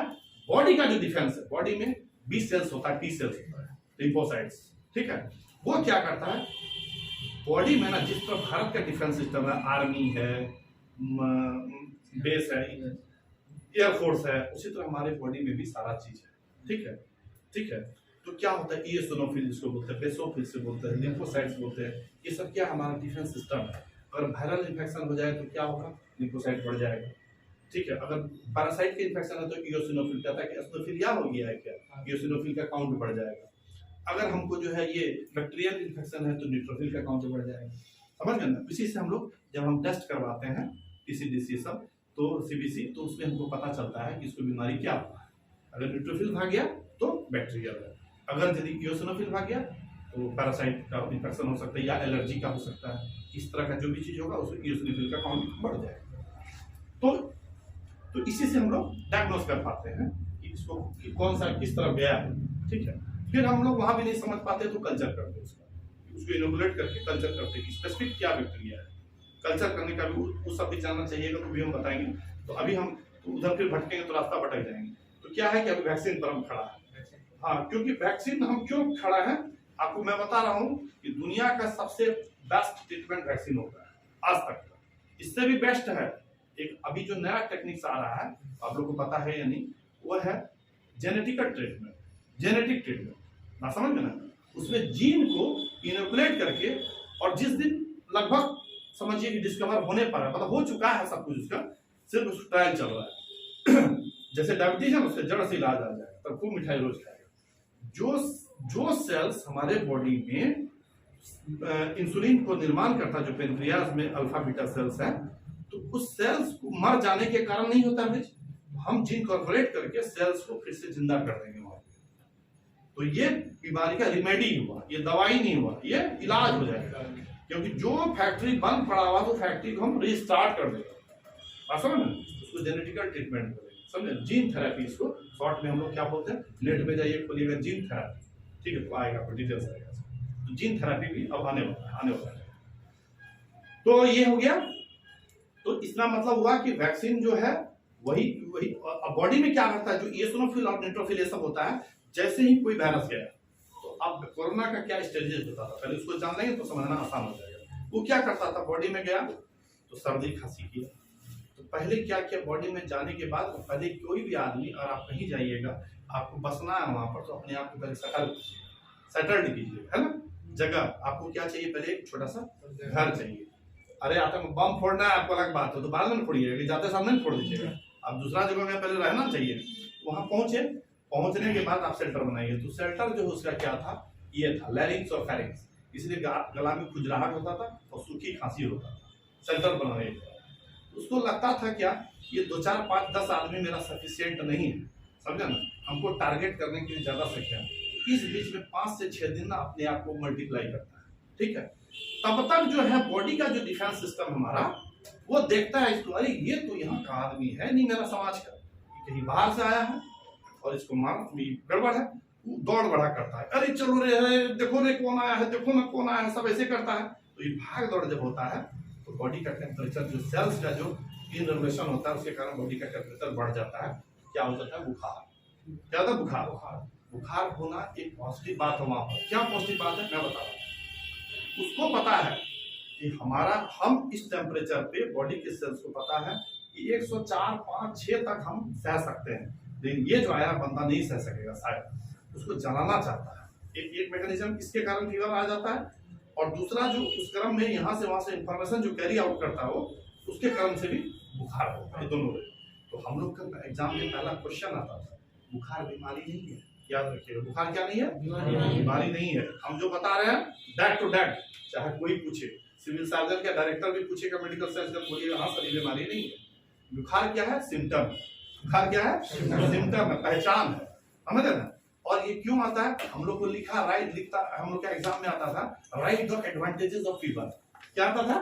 बॉडी का जो डिफेंस है, बॉडी में बी सेल्स होता है, टी सेल्स होता है, लिम्फोसाइट्स, ठीक है। वो क्या करता है, बॉडी में ना, जिस तरह भारत का डिफेंस सिस्टम है, आर्मी है, बेस है, एयरफोर्स है, उसी तरह हमारे बॉडी में भी सारा चीज है, ठीक है। तो क्या होता है, इयोसिनोफिल जिसको बोलते हैं, बेसोफिल से बोलते हैं, लिम्फोसाइट्स बोलते हैं, ये सब क्या हमारा डिफेंस सिस्टम है। अगर वायरल इन्फेक्शन हो जाए तो क्या होगा, लिम्फोसाइट बढ़ जाएगा, ठीक है। अगर पैरासाइट के इन्फेक्शन है तो इयोसिनोफिल कहता है कि एसिनोफिलिया हो गया है क्या, इयोसिनोफिल का काउंट बढ़ जाएगा। अगर हमको जो है ये बैक्टीरियल इन्फेक्शन है तो न्यूट्रोफिल का काउंट बढ़ जाएगा, समझ गए ना। इसी से हम लोग जब हम टेस्ट करवाते हैं टीसीडीसी सब, तो सीबीसी, तो उसमें हमको पता चलता है कि इसको बीमारी क्या हुआ है। अगर न्यूट्रोफिल भाग गया तो बैक्टीरियल है, अगर यदि इयोसिनोफिल भाग गया तो पैरासाइट का इन्फेक्शन हो सकता है, या एलर्जी का हो सकता है। इस तरह का जो भी चीज होगा उसमें इयोसिनोफिल का काउंट बढ़ जाएगा। तो इसी से हम लोग डायग्नोस कर पाते हैं कि इसको कि कौन सा किस तरह गया है, ठीक है। फिर हम लोग वहां भी नहीं समझ पाते तो कल्चर करते हैं उसको इनोकुलेट करके कल्चर करते हैं कि स्पेसिफिक क्या बैक्टीरिया है। कल्चर करने का भी वो सब भी जानना चाहिएगा, तो भी हम बताएंगे। तो अभी हम उधर फिर भटकेंगे तो रास्ता भटक जाएंगे। तो क्या है कि अभी वैक्सीन पर हम खड़ा है, हाँ, क्योंकि वैक्सीन हम क्यों खड़ा है आपको मैं बता रहा हूँ कि दुनिया का सबसे बेस्ट ट्रीटमेंट वैक्सीन होता है आज तक का। इससे भी बेस्ट है एक अभी जो नया टेक्निक्स आ रहा है, आप लोग को पता है या नहीं, वो है जेनेटिक ट्रीटमेंट ना, समझ में ना। उसमें जीन को इनोकुलेट करके, और जिस दिन लगभग समझिए कि डिस्कवर होने पर है, मतलब हो चुका है सब कुछ, उसका सिर्फ उस ट्रायल चल रहा है जैसे डायबिटीज है उससे जड़ से इलाज आ जाएगा, तब खूब मिठाई रोज खाएगा। जो सेल्स हमारे बॉडी में इंसुलिन को निर्माण करता है, जो पेनक्रियाज में अल्फा बीटा सेल्स है, तो उस सेल्स को मर जाने के कारण नहीं होता है, हम जीन कॉर्पोरेट करके सेल्स को फिर से जिंदा कर देंगे वहां। तो ये बीमारी का रिमेडी हुआ, ये दवाई नहीं हुआ, ये इलाज हो जाएगा। क्योंकि जो फैक्ट्री बंद पड़ा हुआ तो फैक्ट्री को हम रिस्टार्ट कर देंगे, समझ में, उसको जेनेटिकल ट्रीटमेंट करेंगे, समझे, जीन थेरेपी, इसको शॉर्ट में हम लोग क्या बोलते हैं, नेट में जाइए खोलिएगा जीन थेरेपी, ठीक है, तो आएगा आपको डिटेल्स आएगा। तो जीन थेरेपी भी अब आने वाला है। तो ये हो गया तो इसका मतलब हुआ कि वैक्सीन जो है वही वही बॉडी में क्या करता है, जो एसिनोफिल और न्यूट्रोफिल ये सब होता है, जैसे ही कोई वायरस गया। तो अब कोरोना का क्या स्टेजेस होता था, पहले उसको जान लेंगे तो समझना आसान हो जाएगा। वो क्या करता था, बॉडी में गया तो सर्दी खांसी किया। तो पहले क्या किया, बॉडी में जाने के बाद पहले कोई भी आदमी, और आप कहीं जाइएगा आपको बसना है वहां पर, तो अपने आप को पहले सेटल्ड कीजिए, है ना। जगह आपको क्या चाहिए, पहले एक छोटा सा घर चाहिए। अरे आतंक बम फोड़ना है आपको अलग बात है, तो बाद में फोड़िएगा, जाते सामने नहीं फोड़ दीजिएगा। आप दूसरा जगह में पहले रहना चाहिए। वहां पहुंचे, पहुंचने के बाद आप शेल्टर बनाइए। तो शेल्टर जो उसका क्या था, ये था लैरिंग्स और फेरिंग्स, इसलिए गला में खुजलाहट होता था और सूखी खांसी होता था। शेल्टर बनाने के उसको लगता था क्या, ये 2 4 5 10 आदमी मेरा सफिशियंट नहीं है, समझा ना, हमको टारगेट करने के लिए ज्यादा संख्या है। इस बीच में 5 से 6 दिन ना अपने आप को मल्टीप्लाई करता है, ठीक है। तब तक जो है बॉडी का जो डिफेंस सिस्टम हमारा वो देखता है इसको, अरे ये तो यहाँ का आदमी है नहीं मेरा समाज का, कहीं बाहर से आया है और इसको मार गड़बड़ है, वो दौड़ बढ़ा करता है, अरे चलो रे देखो रे कौन आया है, देखो ना कौन आया है, सब ऐसे करता है। तो ये भाग दौड़ जब होता है तो बॉडी का टेम्परेचर, जो सेल्स का जो इनर्वेशन होता है उसके कारण बॉडी का टेम्परेचर बढ़ जाता है। क्या हो जाता है, बुखार। क्या होता है, बुखार। बुखार होना एक पॉजिटिव बात है वहां पर। क्या पॉजिटिव बात है, मैं बता रहा हूँ। उसको पता है कि हम इस टेम्परेचर पे बॉडी के सेल्स को पता है कि 104, 5, 6 तक हम सह सकते हैं, लेकिन ये जो आया बंदा नहीं सह सकेगा शायद, उसको जलाना चाहता है। एक मैकेनिज्म इसके कारण फीवर आ जाता है, और दूसरा जो उस क्रम में यहाँ से वहां से इंफॉर्मेशन जो कैरी आउट करता हो उसके क्रम से भी बुखार होता है, दोनों। तो हम लोग का एग्जाम में पहला क्वेश्चन आता था, बुखार बीमारी नहीं है, याद रखिएगा, बुखार क्या नहीं है, बीमारी नहीं है। हम जो बता रहे हैं डेट टू डेट, चाहे कोई पूछे, सिविल सर्जन का डायरेक्टर भी पूछेगा, मेडिकल साइंस का बोलिएगा हाँ सर ये बीमारी नहीं है। बुखार क्या है, सिम्टम। बुखार क्या है, सिम्टम है, पहचान है, समझ ना। और ये क्यों आता है, हम लोग को लिखा लिखता हम लोग का एग्जाम में आता था, right the advantages of fever. क्या आता था,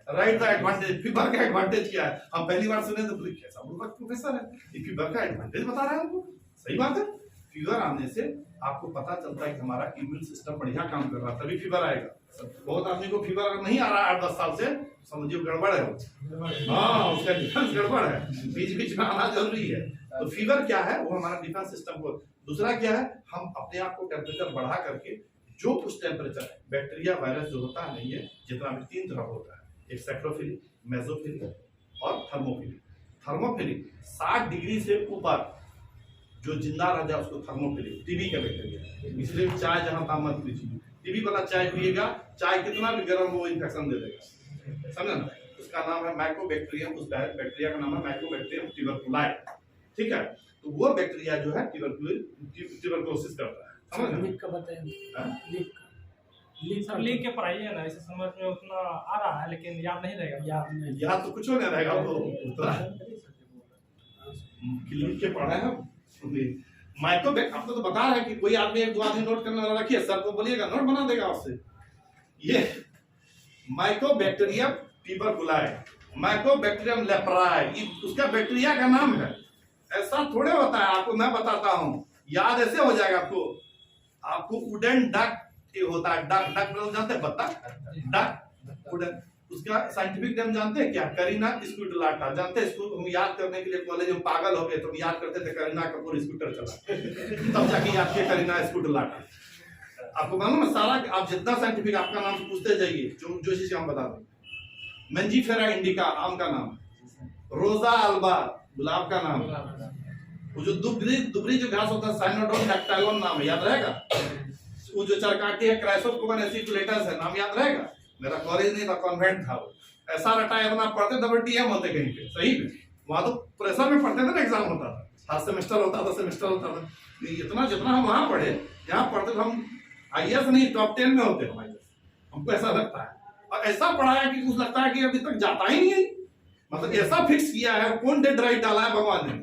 राइट द एडवांटेज। फीवर का एडवांटेज क्या है, हम पहली बार सुने तो बोले कैसा प्रोफेसर है, ये फीवर का एडवांटेज बता रहा है हमको। सही बात है, फीवर आने से आपको पता चलता है कि हमारा इम्यून सिस्टम बढ़िया काम कर रहा है, तभी फीवर आएगा। बहुत आदमी को फीवर अगर नहीं आ रहा है 8-10 साल से, समझिए गड़बड़ है, हाँ उसका डिफेंस गड़बड़ है, बीच बीच में आना जरूरी है। तो फीवर क्या है, वो हमारा डिफेंस सिस्टम को। दूसरा क्या है, हम अपने आप को टेम्परेचर बढ़ा करके जो उस टेम्परेचर है, बैक्टीरिया वायरस जो होता है नहीं है, जितना भी 3 तरह होता है, एक सैक्रोफिली, मेसोफिली और थर्मोफिली। थर्मोफिली 60 डिग्री से ऊपर जो जिंदा रह जाए उसको थर्मोफिली, टीबी का बैक्टीरिया। इसलिए चाय जहां तहां मत पीजिए, टीबी वाला चाय पिएगा, चाय कितना भी गर्म वो इन्फेक्शन दे देगा, समझा ना। उसका नाम है माइकोबैक्टीरियम, उस बैक्टीरिया का नाम है माइकोबैक्टीरियम ट्यूबरकुलाई, ठीक है। तो वो बैक्टीरिया जो है ट्यूबरकुलोसिस करता है, समझ लीक का बताएं, लीक के पढ़ाइए ना, इसे समझ में उतना आ रहा है लेकिन याद नहीं रहेगा। याद तो कुछ नहीं रहेगा, वो उतना लिख के पढ़ा है। माइकोबैक्टीरियम आपको तो बता रहा है कि कोई आदमी 1-2 आदमी नोट करने वाला रखिए, सर को बोलिएगा नोट बना देगा आपसे। ये माइकोबैक्टीरियम ट्यूबरकुलाई, माइकोबैक्टीरियम लेप्राई, उसका बैक्टीरिया का नाम है। ऐसा थोड़े होता है, आपको मैं बताता हूँ, याद ऐसे हो जाएगा आपको। आपको वुडन डक होता है, डक डक जानते हैं, बत्तख, डक वुडन, उसका साइंटिफिक नेम जानते हैं क्या, करीना स्कूटलाटा। जानते हैं, इसको हम याद करने के लिए कॉलेज में पागल हो गए, तो हम याद करते थे करीना कपूर स्कूटर चला, तब जाके याद किया करीना स्कूटलाटा। आपको मालूम है सारा, आप जितना साइंटिफिक आपका नाम पूछते जाइए, जो चीज हम बता दें। मंजीफेरा इंडिका आम का नाम, रोजा अल्बा गुलाब का नाम, वो जो दुबरी जो घास होता है साइनोडोन डैक्टाइलोन नाम है, याद रहेगा। वो जो चरकाटी है क्राइसोप्रोवन एसिकुलेटस है, नाम याद रहेगा। मेरा कॉलेज नहीं था, कॉन्वेंट था वो, ऐसा रटाया अपना पढ़ते तब टीएम होते कहीं पे, सही में वहां तो प्रेशर में पढ़ते थे ना, एग्जाम होता था, हर सेमेस्टर होता था। इतना जितना हम वहां पढ़े, यहाँ पढ़ते तो हम आईएएस नहीं टॉप 10 में होते हम, हमको ऐसा लगता है। और ऐसा पढ़ाया कि कुछ लगता है कि अभी तक जाता ही नहीं है, मतलब ऐसा फिक्स किया है, कौन डेड राइट डाला है भगवान ने,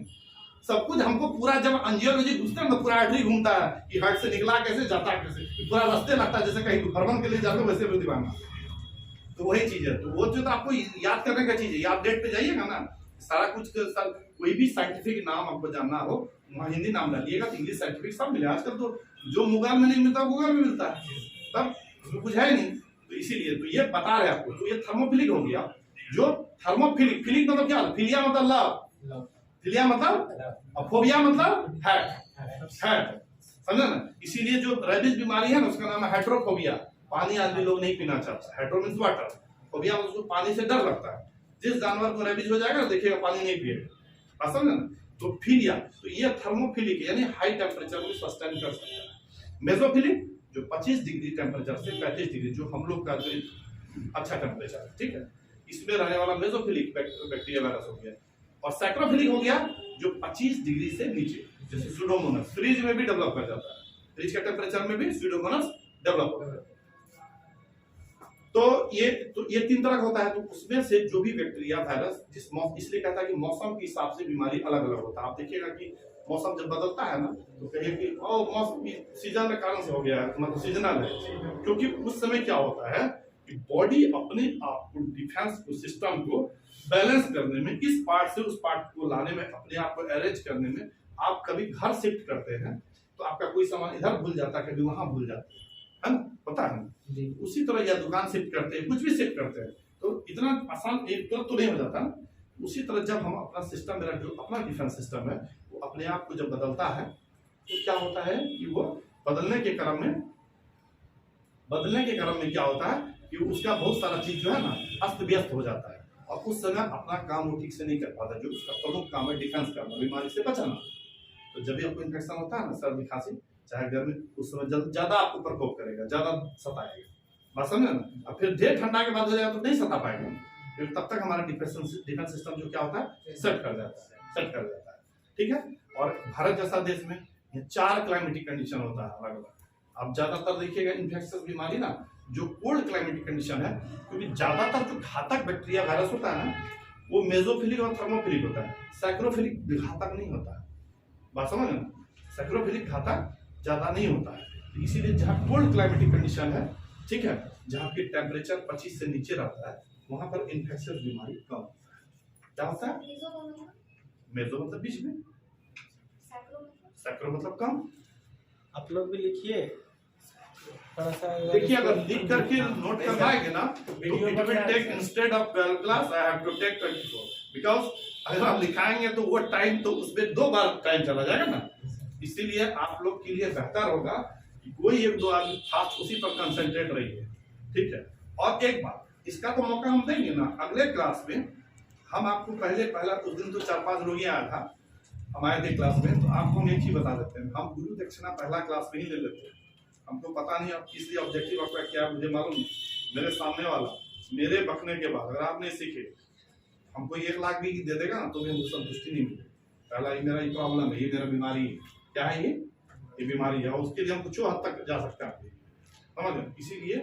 सब कुछ हमको पूरा। जब एंजियोलॉजी घुसते हैं तो पूरा आर्टरी घूमता है कि हार्ट से निकला कैसे, जाता कैसे, पूरा रास्ते लगता है जैसे कहीं भ्रमण के लिए जाते वैसे भी दीवाना। तो वही चीज है, तो वो जो तो आपको याद करने का चीज है, याद डेट पे जाइएगा ना, सारा कुछ कोई भी साइंटिफिक नाम आपको जानना हो, वहाँ हिंदी नाम डालिएगा, इंग्लिश साइंटिफिक सब मिले। आजकल तो जो गूगल में नहीं मिलता गूगल में मिलता है, तब उसमें कुछ है नहीं। तो इसीलिए तो ये बता रहे आपको, तो ये थर्मोफिलिक हो गया। जो थर्मोफिलिक, फिलिक मतलब क्या, फिलिया मतलब लव, फिलिया मतलब, और फोबिया मतलब हैट, समझे ना। इसीलिए जो रेबीज बीमारी है ना उसका नाम है हेट्रोफोबिया। पानी आदमी लोग नहीं पीना चाहता, हेट्रो मींस वाटर, फोबिया उसको पानी से डर लगता है। जिस जानवर को रेबीज हो जाएगा देखिएगा पानी नहीं पिएगा, समझे ना। तो फिलिया, तो ये थर्मोफिलिक यानी हाई टेम्परेचर में सस्टेन कर सकता है। मेसोफिलिक जो 25 डिग्री टेम्परेचर से 35 डिग्री, जो हम लोग का जो अच्छा टेम्परेचर है, ठीक है, इसमें रहने वाला मेसोफिलिक बैक्टीरिया वायरस हो गया। और सैक्रोफिलिक हो गया जो 25 डिग्री से नीचे, जैसे सुडोमोनास, फ्रिज में भी डेवलप कर जाता है, फ्रिज के टेम्परेचर में भी सुडोमोनास डेवलप हो जाता है। तो ये 3 तरह का होता है। तो उसमें से जो भी बैक्टीरिया वायरस इसलिए कहता है कि मौसम के हिसाब से बीमारी अलग अलग होता है। आप देखिएगा कि मौसम जब बदलता है ना तो कहिए कि मौसम सीजन के कारण से हो गया है, मतलब सीजनल है, क्योंकि उस समय क्या होता है कि बॉडी अपने आप को, डिफेंस को, सिस्टम को बैलेंस करने में, इस पार्ट से उस पार्ट को लाने में, अपने आप को अरेंज करने में, आप कभी घर शिफ्ट करते हैं तो आपका कोई सामान इधर भूल जाता है, कभी वहां भूल जाते हैं, है ना, पता है। उसी तरह या दुकान शिफ्ट करते हैं, कुछ भी शिफ्ट करते हैं, तो इतना आसान एक तो नहीं हो जाता ना। उसी तरह जब हम अपना सिस्टम, मेरा जो अपना डिफेंस सिस्टम है वो अपने आप को जब बदलता है तो क्या होता है कि वो बदलने के क्रम में क्या होता है कि उसका बहुत सारा चीज जो है ना अस्त व्यस्त हो जाता है, और उस समय अपना काम वो ठीक से नहीं कर पाता, जो उसका प्रमुख काम है डिफेंस करना, बीमारी से बचाना। तो जब भी आपको इन्फेक्शन होता है ना, सर्दी खांसी चाहे गर्मी, उस समय ज्यादा आपको प्रकोप करेगा, ज्यादा सताएगा, बात समझे ना। और फिर ढेर ठंडा के बाद हो जाएगा तो नहीं सता पाएगा, फिर तब तक हमारा डिफेंस सिस्टम जो क्या होता है सेट कर जाता है, ठीक है। और भारत जैसा देश में ये 4 क्लाइमेटिक कंडीशन होता है अलग अलग। आप ज्यादातर देखिएगा इन्फेक्शियस बीमारी ना जो कोल्ड क्लाइमेटिक कंडीशन है, क्योंकि ज्यादातर जो घातक बैक्टीरिया वायरस होता है ना वो मेसोफिलिक और थर्मोफिलिक होता है, सैक्रोफिलिक घातक नहीं होता है, बात समझ ना। सैक्रोफिलिक घातक ज्यादा नहीं होता है, इसीलिए जहाँ कोल्ड क्लाइमेटिक कंडीशन है, ठीक है, जहाँ की टेम्परेचर 25 से नीचे रहता है, वहां पर इन्फेक्शियस बीमारी कम होता है। क्या होता है मेसो मतलब बीच में, सैक्रो मतलब कम। आप लोग भी लिखिए, देखिए अगर लिख करके नोट कर पाएंगे ना तो it will take instead of 12 class I have to take 24, because अगर आप लिखाएंगे तो वो टाइम तो उसमें 2 बार टाइम चला जाएगा ना। इसीलिए आप लोग के लिए बेहतर होगा कि कोई 1-2 आदमी फास्ट उसी पर कंसंट्रेट रहिए, ठीक है। और एक बात, इसका तो मौका हम देंगे ना अगले क्लास में, हम आपको पहला उस दिन तो 4-5 लोग ही आया था हमारे थे क्लास में, तो आपको हम एक ही बता देते हैं, हम गुरु दक्षिणा पहला क्लास में ही ले लेते हैं। हमको पता नहीं अब किस लिए ऑब्जेक्टिव आपका क्या है, मुझे मालूम नहीं। मेरे सामने वाला मेरे बकने के बाद अगर आप नहीं सीखे, हमको 1 लाख भी दे देगा ना तो भी हमको संतुष्टि नहीं मिलेगी। पहला ये मेरा प्रॉब्लम है, ये मेरा बीमारी है, क्या है ये बीमारी है, और उसके लिए हम कुछ हद तक जा सकते हैं, समझ गए। इसीलिए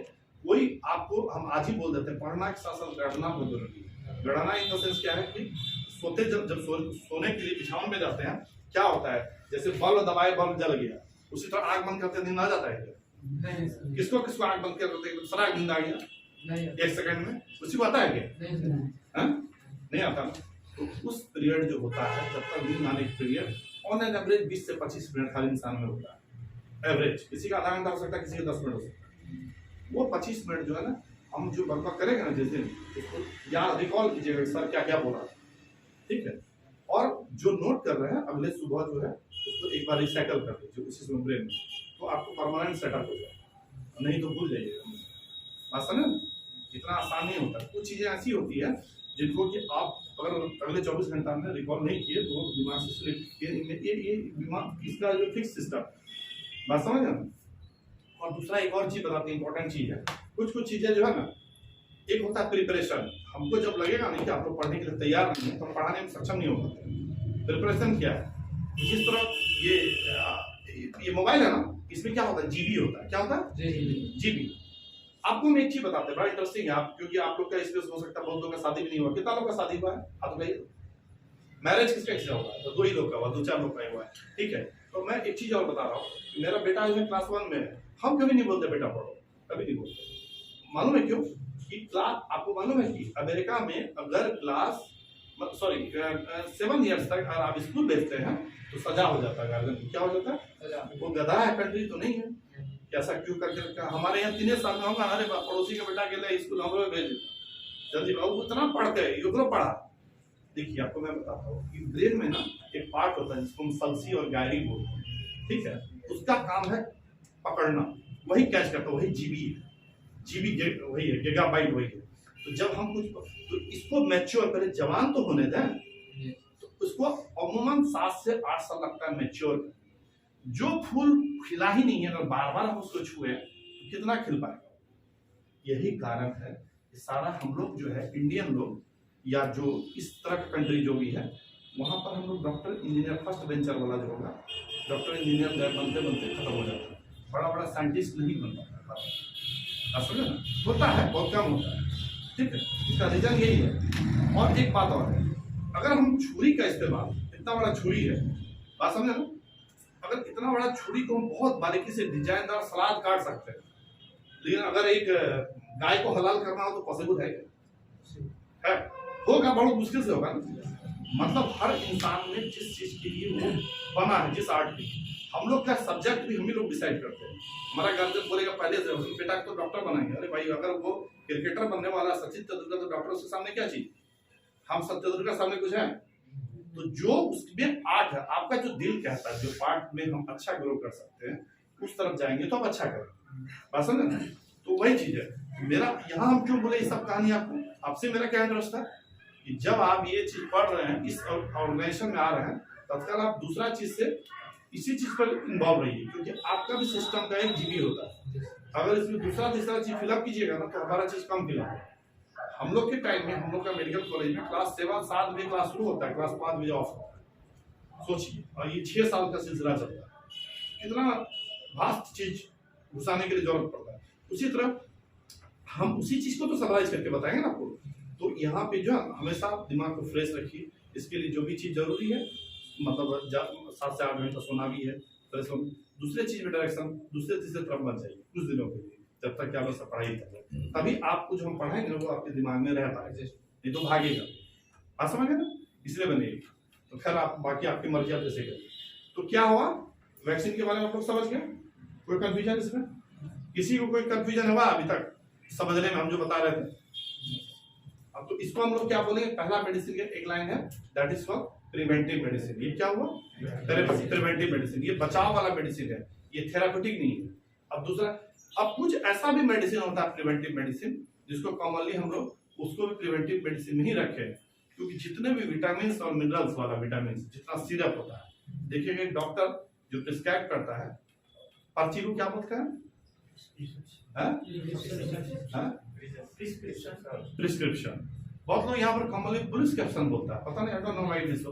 कोई आपको हम आज ही बोल देते हैं, पढ़ना के साथ साथ लड़ना बहुत जरूरी है। लड़ना इन द सेंस क्या है कि सोते जब सोने के लिए बिछावन में जाते हैं, क्या होता है जैसे बल्ब दबाए बल्ब जल गया, उसी तरह आग बंद करते नींद आ जाता है। किसको आग बंद करते सराग नींद आ गया 1 सेकंड में, उसी को आता है क्या? नहीं आता। तो उस पीरियड जो होता है जब तक नींद आने की पीरियड ऑन एन एवरेज 20 से 25 मिनट हर इंसान में होता है, एवरेज। किसी का आधा घंटा हो सकता है, किसी का 10 मिनट हो सकता है। वो 25 मिनट जो है ना हम जो वर्कआउट करेंगे ना जिस दिन, उसको याद रिकॉल कीजिएगा सर क्या क्या बोला, ठीक है। और जो नोट कर रहे हैं अगले सुबह जो है उसको एक बार रिसाइकल कर दीजिए उसी समय ब्रेन में, तो आपको परमानेंट सेटअप हो जाएगा, नहीं तो भूल जाइएगा। बात समझे, इतना आसान नहीं होता। कुछ चीजें ऐसी होती है जिनको कि आप अगर अगले 24 घंटा में रिकॉल नहीं किए तो दिमाग से स्लिप, ये दिमाग इसका जो फिक्स सिस्टम, बात समझ ना। और दूसरा एक और चीज बताते हैं, इंपॉर्टेंट चीज है, कुछ चीजें जो है ना, एक होता है प्रिपरेशन। हमको जब लगेगा नहीं कि आप लोग पढ़ने के लिए तैयार नहीं है तो पढ़ाने में सक्षम नहीं हो पाते। प्रिपरेशन क्या है, जिस तरह ये मोबाइल है ना, इसमें क्या होता है जीबी होता है, क्या होता है जीबी। आपको मैं एक चीज बताते हैं, बड़ा इंटरेस्टिंग है, आप क्योंकि आप लोग का इसमें हो सकता है बहुत लोगों का शादी भी नहीं हुआ, कितना लोग का शादी हुआ है आप बताइए, मैरिज किसका किसका हुआ है? तो 2 ही लोग का हुआ, 2-4 लोग का हुआ है, ठीक है। तो मैं एक चीज और बता रहा हूँ, मेरा बेटा जो है क्लास 1 में, हम कभी नहीं बोलते बेटा पढ़ो, कभी नहीं बोलते। मालूम है क्यों? कि क्लास, आपको मालूम है कि अमेरिका में अगर क्लास 7 ईयर्स तक अगर आप स्कूल भेजते हैं तो सजा हो जाता है गार्जियन को। क्या हो जाता है? वो गधा है, कंट्री तो नहीं है, कैसा क्यों करके रखा। हमारे यहाँ 3 साल में होगा, अरे पड़ोसी का बेटा के लिए स्कूल हम लोग भेज देता, जल्दी बाबू इतना पढ़ते हैं, युगलो पढ़ा। देखिए आपको मैं बताता हूँ कि ब्रेन में ना एक पार्ट होता है जिसको हम सल्सी और गायरी बोलते हैं, ठीक है। उसका काम है पकड़ना, वही कैच करता है, वही जीबी है, जीबी वही है, गीगाबाइट वही है। तो जब हम कुछ तो इसको मैच्योर करें, जवान तो होने दें, तो उसको अमूमन 7 से 8 साल लगता है मैच्योर। जो फूल खिला ही नहीं है, अगर बार बार हम उसको छुए तो कितना खिल पाएगा। यही कारण है कि सारा हम लोग जो है इंडियन लोग या जो इस तरह का कंट्री जो भी है, वहां पर हम लोग डॉक्टर इंजीनियर फर्स्ट वेंचर वाला जो होगा, डॉक्टर इंजीनियर बनते बनते खत्म हो जाता है, बड़ा बड़ा साइंटिस्ट नहीं बन पाता। समझे ना, होता है बहुत कम होता है, ठीक है। इसका रीजन यही है। और एक बात और है, अगर हम छुरी का इस्तेमाल, इतना बड़ा छुरी है, बात समझे ना, अगर इतना बड़ा छुरी को हम बहुत बारीकी से डिजाइनदार सलाद काट सकते हैं, लेकिन अगर एक गाय को हलाल करना हो तो पॉसिबल है क्या? होगा, बहुत मुश्किल से होगा ना। मतलब हर इंसान में जिस चीज के लिए वो बना है, जिस आर्ट की, हम लोग का सब्जेक्ट भी हम ही लोग डिसाइड करते हैं। हमारा गार्जियन बोलेगा पहले से बेटा को तो डॉक्टर बनाएंगे। अरे भाई, अगर वो क्रिकेटर बनने वाला सचिन तेंदुलकर, तो डॉक्टर उसके सामने क्या चीज? हम सचिन तेंदुलकर के सामने कुछ है? तो जो उसमें आर्ट है, आपका जो दिल कहता है, जो पार्ट में हम अच्छा ग्रो कर सकते हैं, उस तरफ जाएंगे तो आप अच्छा करेंगे। पसंद है ना? तो वही चीज है मेरा। यहाँ हम क्यों बोले ये सब कहानी आपको? आपसे मेरा क्या इंटरेस्ट है कि जब आप ये चीज पढ़ रहे हैं, इस ऑर्गेनाइजेशन में आ रहे हैं, तत्काल आप दूसरा चीज से इसी चीज पर इन्वॉल्व रहिए, क्योंकि आपका भी सिस्टम का एक जीबी होता है। अगर इसमें दूसरा तीसरा चीज फिलअप कीजिएगा ना, तो हमारा चीज कम फिलअप है। हम लोग के टाइम में, हम लोग का मेडिकल कॉलेज में क्लास 7 बजे क्लास शुरू होता है, क्लास 5 बजे ऑफ होता है। सोचिए, और ये 6 साल का सिलसिला चलता है, कितना वास्ट चीज घुसाने के लिए जरूरत पड़ता है। उसी तरह हम उसी चीज को तो समराइज करके बताएंगे ना आपको। तो यहाँ पे जो है, हमेशा दिमाग को फ्रेश रखिए। इसके लिए जो भी चीज जरूरी है, मतलब 7 से 8 घंटा सोना भी है, फ्रेश हो। दूसरे चीज में डायरेक्शन दूसरे तीसरे तरफ बन जाइए कुछ दिनों के लिए, जब तक कि आप सब पढ़ाई कर रहे हैं। तभी आपको जो हम पढ़ाएंगे वो आपके दिमाग में रहता है, नहीं तो भागेगा। आप समझ गए ना, इसलिए बनेगी। तो खैर, आप बाकी आपकी मर्जी, आप जैसे करिए। तो क्या हुआ, वैक्सीन के बारे में आप लोग समझ गए? कोई कंफ्यूजन इसमें? किसी को कोई कंफ्यूजन हुआ अभी तक समझने में हम जो बता रहे थे? अब तो इसको हम लोग क्या बोलेंगे? पहला मेडिसिन का एक लाइन है, that is for preventive medicine. ये क्या हुआ? Preventive medicine. ये बचाव वाला मेडिसिन है, ये थेराप्यूटिक नहीं है। अब दूसरा, अब कुछ ऐसा भी मेडिसिन होता है प्रिवेंटिव मेडिसिन, जिसको कॉमनली हम लोग उसको भी प्रिवेंटिव मेडिसिन में ही रखे, क्योंकि जितने भी विटामिन और मिनरल्स वाला विटामिन, जितना सिरप होता है, देखिएगा एक डॉक्टर जो प्रिस्क्राइब करता है, पर्ची को क्या बोलते हैं? प्रिस्क्रिप्शन। बहुत लोग यहाँ पर कॉमनली प्रिस्क्रिप्शन बोलता है, पता नहीं, I don't know why this,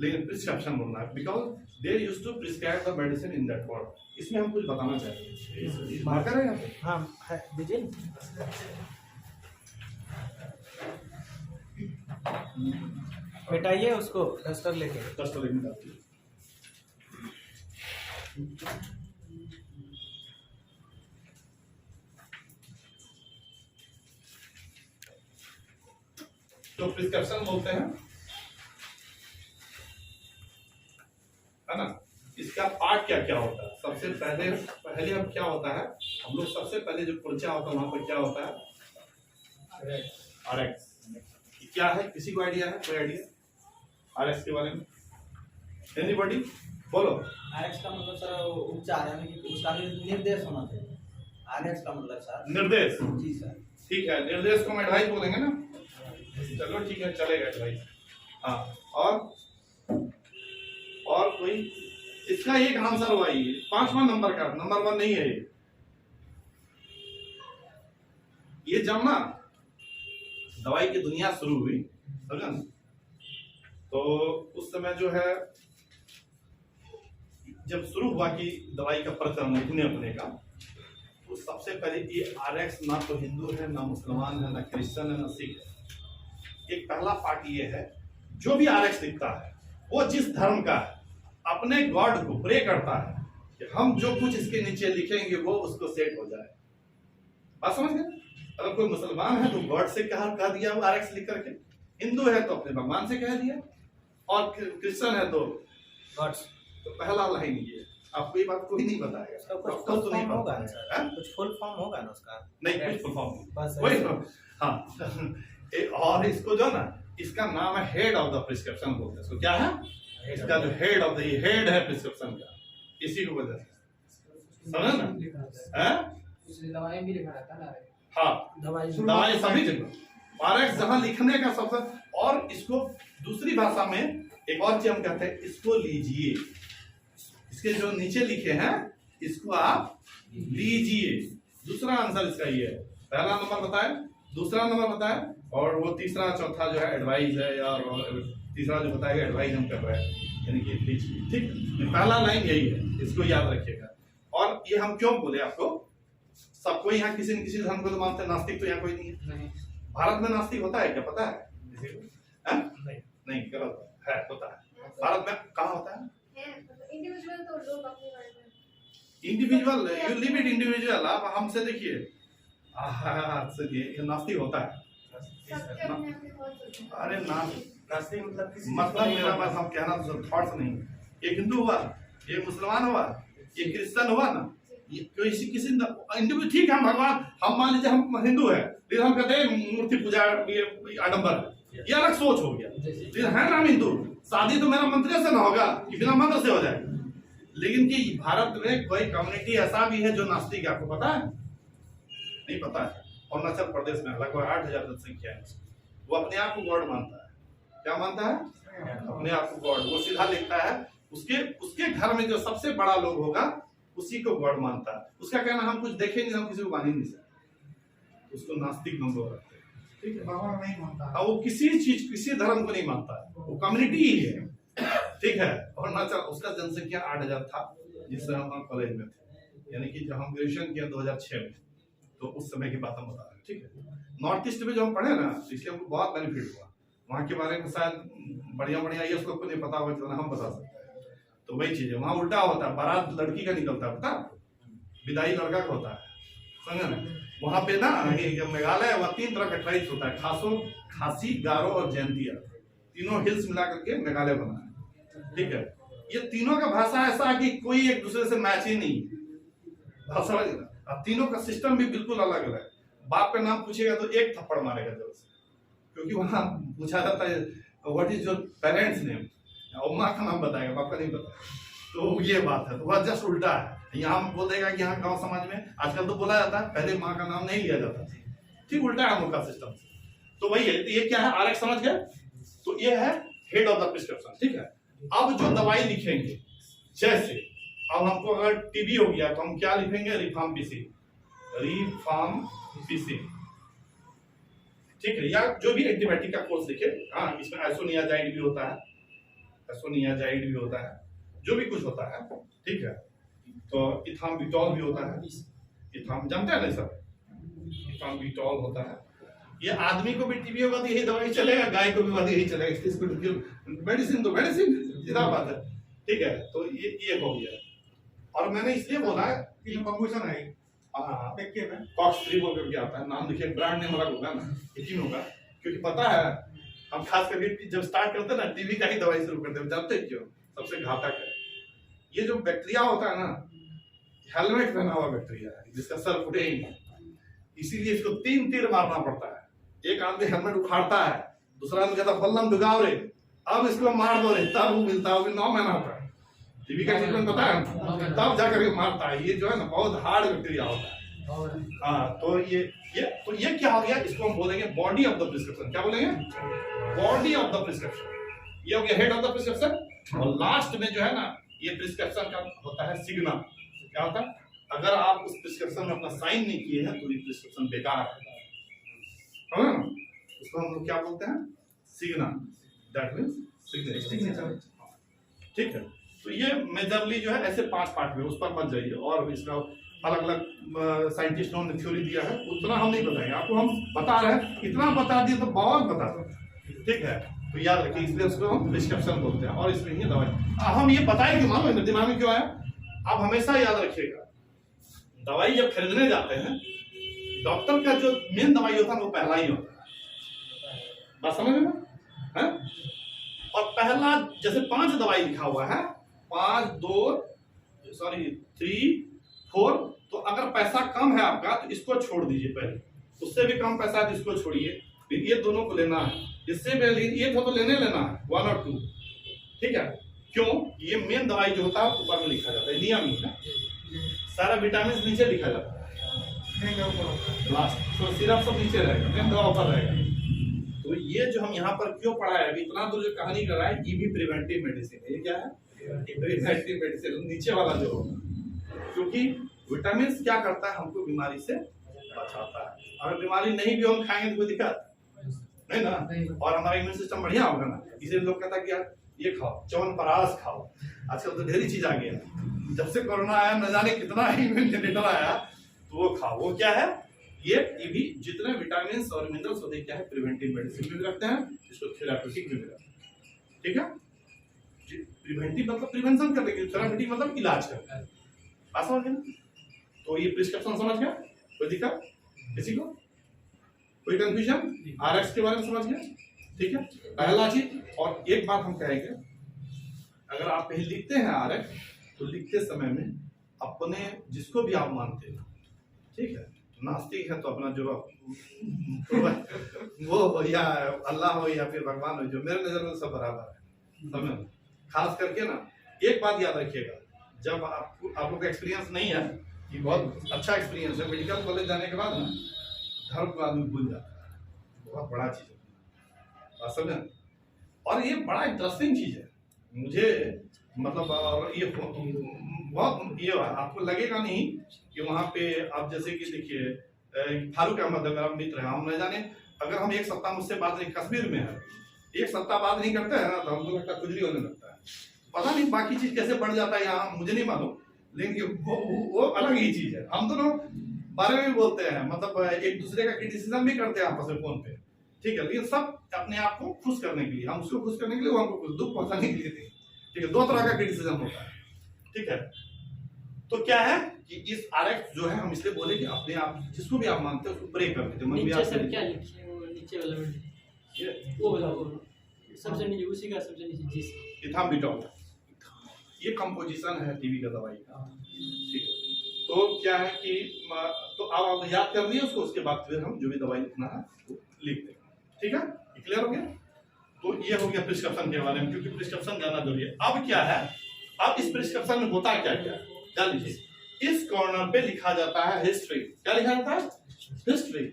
लेकिन प्रिस्क्रिप्शन बोलना है, because they used to prescribe the medicine in that word. इसमें हम कुछ बताना चाहेंगे, मार्कर है यहाँ पे? हाँ है, दीजिए। मिटाइए उसको, डस्टर लेके। डस्टर लेके निकालिए। तो प्रिस्क्रिप्शन बोलते हैं, है ना? इसका पार्ट क्या क्या होता है? सबसे पहले अब क्या होता है, हम लोग सबसे पहले जो पर्चा होता है वहां पर क्या होता है? आरएक्स। क्या है, किसी को आइडिया है? कोई आइडिया आरएक्स के बारे में? एनीबॉडी बोलो। आरएक्स का मतलब सर उपचार है, कि उसका निर्देश होना चाहिए। आरएक्स का मतलब सर निर्देश। जी सर। ठीक है, निर्देश को हम एडवाइस बोलेंगे ना? चलो ठीक है, चलेगा एडवाइस। हाँ, और कोई? इसका एक आंसर हुआ, ये 5वां नंबर का, नंबर 1 नहीं है ये जब ना दवाई की दुनिया शुरू हुई, समझा ना, तो उस समय जो है, जब शुरू हुआ कि दवाई का प्रचलन लिखने अपने का, तो सबसे पहले ये आरएक्स ना तो हिंदू है, ना मुसलमान है, ना क्रिश्चियन है, ना सिख है। एक पहला पार्ट ये है, जो भी आरएक्स लिखता है वो जिस धर्म का है, अपने गॉड को प्रे करता है कि हम जो कुछ इसके नीचे लिखेंगे वो उसको सेट हो जाए। बात समझ गए? अगर कोई मुसलमान है तो गॉड से कह दिया वो आरएक्स लिख करके, हिंदू है तो अपने भगवान से कह दिया, और क्रिश्चियन है तो गॉड। तो पहला लाइन ये, आपको ये बात कोई नहीं बताएगा। कुछ फुल फॉर्म होगा ना सर? कुछ फुल फॉर्म होगा ना उसका? नहीं, कुछ फुल फॉर्म बस वही। हाँ, और इसको जो ना, इसका नाम है हेड ऑफ द प्रिस्क्रिप्शन बोलते हैं इसको। क्या है? इसका जो हेड ऑफ द हेड है प्रिस्क्रिप्शन का, इसी की वजह से, समझ ना? दवाई भी लिखा रहता है ना। हाँ, दवाई सभी जगह RX जहां लिखने का सबसे, और इसको दूसरी भाषा में एक और चीज हम कहते हैं, इसको लीजिए। इसके जो नीचे लिखे हैं इसको आप लीजिए। दूसरा आंसर इसका ये है। पहला नंबर बताए, दूसरा नंबर बताए, और वो तीसरा चौथा जो है एडवाइस है, और तीसरा जो बताएगा एडवाइस हम कर रहे हैं, यानी कि लीजिए। ठीक, पहला लाइन यही है, इसको याद रखिएगा। और ये हम क्यों बोले आपको, सबको यहाँ किसी न किसी धर्म को तो मानते हैं, नास्तिक तो यहाँ कोई नहीं है। भारत में नास्तिक होता है क्या, पता है किसी को? नहीं, गलत है, होता है। भारत में कहाँ होता है? इंडिविजुअल तो लोग अपनी बारे में, individual, you live it individual. आप हमसे देखिए, ये नास्तिक होता है। सबके अपने अपने थॉट्स होते हैं। अरे नास्तिक मतलब मेरा बात हम कहना तो थॉट्स नहीं। ये हिंदू हुआ, ये मुसलमान हुआ, ये क्रिश्चियन हुआ ना, ये किसी इंडिविजुअल, ठीक है, हम भगवान, हम मान लीजिए हम हिंदू है, लेकिन हम कहते हैं मूर्ति पूजा ये आडंबर है, ये अलग सोच हो गया। लेकिन है ना हिंदू, शादी तो मेरा मंत्र से ना होगा कि बिना मंत्र से हो जाए। लेकिन कि भारत में कोई कम्युनिटी ऐसा भी है जो नास्तिक है, आपको पता है? नहीं पता है। अरुणाचल प्रदेश में लगभग 8,000 जनसंख्या है, वो अपने आप को गॉड मानता है। क्या मानता है? अपने आप को गॉड। वो सीधा लिखता है, उसके घर में जो सबसे बड़ा लोग होगा उसी को गॉड मानता है। उसका कहना हम कुछ देखेंगे, हम किसी को मान ही नहीं सकते, उसको नास्तिक हम लोग रखते हैं। ठीक है, भगवान नहीं मानता, वो किसी चीज, किसी धर्म को नहीं मानता है, वो कम्युनिटी ही है। ठीक है, अरुणाचल, उसका जनसंख्या 8,000 था जिस समय हम कॉलेज में थे, यानी कि जब हम ग्रेजुएशन किया 2006 में, तो उस समय की बात हम बता रहे हैं। ठीक है, नॉर्थ ईस्ट में जो हम पढ़े ना, इसलिए हमको बहुत बेनिफिट हुआ। वहाँ के बारे में शायद बढ़िया ये उसको नहीं पता होगा जितना हम बता सकते हैं। तो वही चीज है, वहाँ उल्टा होता है, बारात लड़की का निकलता है, पता, विदाई लड़का का होता है, समझे ना? वहाँ पे ना मेघालय, वह 3 तरह का ट्राइब्स होता है, खासो, खासी, गारो और जयंतिया, तीनों हिल्स मिला करके मेघालय बना है। ठीक है, ये तीनों का भाषा ऐसा है कि कोई एक दूसरे से मैच ही नहीं भाषा। अब तीनों का सिस्टम भी बिल्कुल अलग अलग है। बाप का नाम पूछेगा तो एक थप्पड़ मारेगा जोर से, क्योंकि वहां पूछा जाता है what is your parents name, और माँ का नाम बताएगा, बाप का नहीं बताएगा। तो ये बात है, तो वह जस्ट उल्टा है। यहाँ बोल देगा कि यहाँ गांव समाज में आजकल तो बोला जाता है, पहले माँ का नाम नहीं लिया जाता। ठीक उल्टा है हम लोग का सिस्टम। तो वही है, तो ये क्या है, RX समझ गए? तो ये है हेड ऑफ द प्रिस्क्रिप्शन। ठीक है, अब जो दवाई लिखेंगे, जैसे अब हमको अगर टीबी हो गया तो हम क्या लिखेंगे? रिफार्मपिसिन, ठीक है, या जो भी एंटीबायोटिक का कोर्स लिखे। हाँ, इसमें आइसोनियाजाइड भी होता है, जो भी कुछ होता है। ठीक है, तो इथाम्बुटोल भी होता है, जानते हैं ना सर, इथाम्बुटोल होता है। ये आदमी को भी टीबी होगा तो यही दवाई चलेगा, गाय को भी यही चलेगा। इसको मेडिसिन तो मेडिसिन, सीधा बात है। ठीक है, तो ये हो गया। और मैंने इसलिए बोला कि कंफ्यूजन है, हाँ, देखिए ना, कॉक्स 3 बोल करके आता है, नाम लिखिए, ब्रांड नेम अलग होगा ना, यकीन होगा, क्योंकि पता है हम खास करके जब स्टार्ट करते हैं ना, टीबी का ही दवाई शुरू करते हैं। जानते हैं क्यों? सबसे घातक है ये जो बैक्टीरिया होता है ना, हेलमेट पहना हुआ बैक्टीरिया है, जिसका सर फुटे ही नहीं, इसीलिए इसको 3 तीर मारना पड़ता है। एक आदमी हेलमेट उखाड़ता है, दूसरा आदमी कहता बल्लम डुगाओ रे, अब इसको मार दो रे, तब वो मिलता है, 9 महीना होता है। टीबी का ट्रीटमेंट पता है, तब जाकर के मारता है। ये जो है ना बहुत हार्ड बैक्टीरिया होता है। हाँ, तो ये क्या हो गया, इसको हम बोलेंगे बॉडी ऑफ द प्रिस्क्रिप्शन। क्या बोलेंगे? Body of the prescription. ये हो गया हेड ऑफ द प्रिस्क्रिप्शन। और लास्ट में जो है ना, ये प्रिस्क्रिप्शन का होता है सिग्ना। क्या होता है? अगर आप उस प्रिस्क्रिप्शन में अपना साइन नहीं किए हैं तो ये प्रिस्क्रिप्शन बेकार है। उसको हम लोग क्या बोलते हैं? सिग्ना। That means signature. ठीक है, तो ये मेजरली जो है ऐसे 5 पार्ट में, उस पर मत जाइए। और इसका अलग अलग साइंटिस्टों ने थ्योरी दिया है, उतना हम नहीं बताएंगे आपको, हम बता रहे हैं। इतना बता दिए तो बहुत बता दो। ठीक है, तो याद रखिए, इसलिए उसको हम प्रिस्क्रिप्शन बोलते हैं। और इसमें ही दवाई हम ये बताएं कि मालूम है दिमाग में क्यों आया। आप हमेशा याद रखिएगा, दवाई जब खरीदने जाते हैं, डॉक्टर का जो मेन दवाई होता है वो पहला ही होता है। बात समझ में है? और पहला जैसे 5 दवाई लिखा हुआ है, 5, 2, 3, 4, तो अगर पैसा कम है आपका तो इसको छोड़ दीजिए पहले, उससे भी कम पैसा है तो इसको छोड़िए, ये दोनों को लेना है, इससे पहले ये तो लेना है 1 और 2, ठीक है। क्यों? ये मेन दवाई जो होता है ऊपर में लिखा जाता है, नियम ही है, सारा विटामिन नीचे लिखा जाता है लास्ट, तो सिरप सब नीचे रहेगा, मेन दवा ऊपर रहेगा। तो ये जो हम यहाँ पर क्यों पढ़ा है अभी इतना दूर जो कहानी कर रहा है, ये भी प्रिवेंटिव मेडिसिन है। ये क्या है? प्रिवेंटिव मेडिसिन, नीचे वाला जो होगा, क्योंकि विटामिन क्या करता है, हमको बीमारी से बचाता है। अगर बीमारी नहीं भी हम खाएंगे तो कोई दिक्कत नहीं ना, और हमारा इम्यून सिस्टम बढ़िया होगा ना। इसलिए लोग कहता है कि यार ये खाओ, च्यवनप्राश खाओ, आजकल तो ढेरी चीज आ गई है। जब से कोरोना आया न जाने कितना इम्यून जनरेटर आया, तो वो खाओ। वो क्या है? ये भी जितने विटामिन और मिनरल्स होते हैं, क्या है, प्रिवेंटिव मेडिसिन में भी रखते हैं, इसको थेराप्यूटिक में भी रखते हैं, ठीक है। प्रिवेंटिव मतलब प्रिवेंशन करने के लिए, थेराप्यूटिक मतलब इलाज करना है, बात समझ गए ना। तो ये प्रिस्क्रिप्शन समझ गया, कोई दिक्कत किसी को, कोई कंफ्यूजन? आरएक्स के बारे में समझ गए, ठीक है। पहला चीज, और एक बात हम कहेंगे, अगर आप कहीं लिखते हैं आरएक्स, तो लिखते समय में अपने जिसको भी आप मानते हैं, ठीक है, नास्तिक है तो अपना जो वो हो या अल्लाह हो या फिर भगवान हो, जो मेरे नजर में सब बराबर है, समझ। खास करके ना एक बात याद रखिएगा, जब आप लोग का एक्सपीरियंस नहीं है, ये बहुत अच्छा एक्सपीरियंस है, मेडिकल कॉलेज जाने के बाद ना धर्म को आदमी भूल जाता है, बहुत बड़ा चीज है असल में। और ये बड़ा इंटरेस्टिंग चीज है मुझे, मतलब, और ये बहुत ये आपको लगेगा नहीं कि वहाँ पे आप जैसे कि देखिए फारूक अहमद है मेरा मित्र है, हम न जाने अगर हम एक सप्ताह मुझसे बात नहीं, कश्मीर में है, एक सप्ताह बात नहीं करते हैं ना, तो हमको लगता खुजली होने लगता है। पता नहीं बाकी चीज कैसे बढ़ जाता है यहाँ, मुझे नहीं मालूम, लेकिन वो अलग ही चीज है। हम दोनों बारे में भी बोलते हैं, मतलब एक दूसरे का क्रिटिसिज्म भी करते हैं आपस में फोन पे, ठीक है, लेकिन सब अपने आप को खुश करने के लिए, हम उसको खुश करने के लिए, वो हमको कुछ दुख पहुंचाने के लिए, ठीक है। दो तरह का क्रिटिसिज्म होता है, ठीक है। तो क्या है कि इस आरएक्स जो है, हम इसलिए बोले कि अपने आप जिसको भी आप मानते हो उसको प्रे कर देते, मन में नीचे से क्या लिखे हैं, वो नीचे वाला में वो बताओ, सबसे नीचे, उसी का सबसे नीचे जिस इथाम्बिटॉल, ये कंपोजिशन है टीबी का दवाई का, ठीक है। तो क्या है कि तो आप याद कर लिए उसको, उसके बाद फिर हम जो भी दवाई लिखना है वो लिख देंगे, ठीक है। क्लियर हो गया? तो ये हो गया प्रिस्क्रिप्शन के बारे में, क्योंकि प्रिस्क्रिप्शन जाना जरूरी है। अब क्या है, अब इस प्रिस्क्रिप्शन में होता क्या क्या, जान लीजिए। इस कॉर्नर पे लिखा जाता है हिस्ट्री। क्या लिखा जाता है? हिस्ट्री,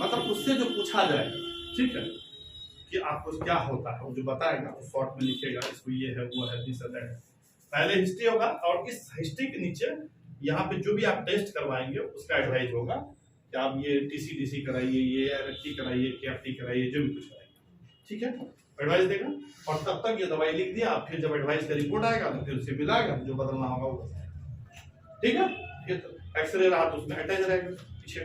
मतलब उससे जो पूछा जाए, ठीक है, कि आपको क्या होता है, वो जो बताएगा शॉर्ट में लिखेगा, इसको ये है, वो है, दिस है, पहले हिस्ट्री होगा, और इस हिस्ट्री के नीचे यहाँ पे जो भी आप टेस्ट करवाएंगे उसका एडवाइस होगा कि आप ये टीसीडीसी कराइए, ये आरएफटी कराइए, केएफटी कराइए, जो भी कुछ कराइए, ठीक है, एडवाइस देगा। और तब तक ये दवाई लिख दिया, फिर जब एडवाइस का रिपोर्ट आएगा तो फिर उसे मिलाएगा, जो बदलना होगा वो बदलेगा, ठीक है। फिर एक्सरे रहा तो उसमें अटैच रहेगा पीछे,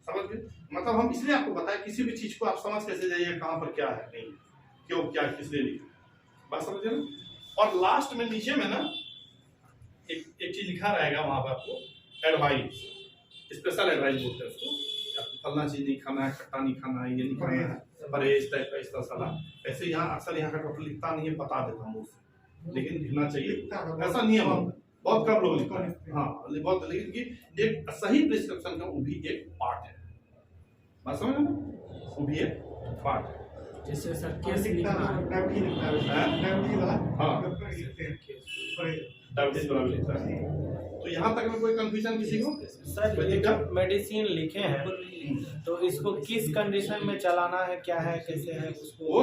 समझ गए। मतलब हम इसलिए आपको बताएं, किसी भी चीज को आप समझ कैसे जाइए, कहाँ पर क्या है, नहीं क्यों, क्या, किस लिए लिखा, बात समझ ना। और लास्ट में नीचे में ना एक चीज लिखा रहेगा, वहां पर आपको एडवाइस, स्पेशल एडवाइस बोलते हैं उसको, फलना चीज नहीं खाना है, खट्टा नहीं खाना है, ये नहीं खाना है, परहेज टाइप का, इस तरह सलाह। ऐसे यहाँ अक्सर यहाँ का डॉक्टर लिखता नहीं है, बता देता हूँ उससे, लेकिन लिखना चाहिए, ऐसा नियम है, बहुत कम लोग लिखते हैं, हाँ बहुत, लेकिन एक सही प्रिस्क्रिप्शन का वो भी एक पार्ट है, बात समझ ना, वो भी एक पार्ट है। जैसे सर केस लिखना है, डायबिटीज वाला भी लिखता है। तो यहाँ तक में कोई कंफ्यूजन किसी को? सर ये जो मेडिसिन लिखे हैं, तो इसको किस कंडीशन में चलाना है, क्या है, कैसे है, उसको वो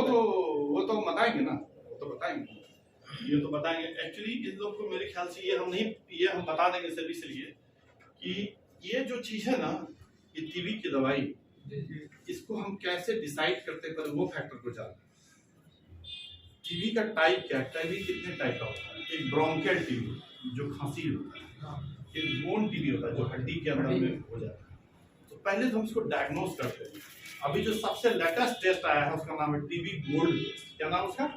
तो बताएंगे ना, वो तो बताएंगे, ये तो बताएंगे। एक्चुअली इन लोग को मेरे ख्याल से ये हम बता देंगे सिर्फ इसलिए कि ये जो चीज है ना, ये टीबी की दवाई, इसको हम कैसे डिसाइड करते हैं, वो फैक्टर को जानते हैं। टीबी का टाइप क्या है, टीबी कितने टाइप का होता है? एक ब्रोंकियल टीबी जो खांसी होता है, एक बोन टीबी होता है जो हड्डी के अंदर में हो जाता है। तो पहले तो हम इसको डायग्नोस करते हैं। अभी जो सबसे लेटेस्ट टेस्ट आया है उसका नाम है टीबी गोल्ड टेस्ट। क्या नाम उसका?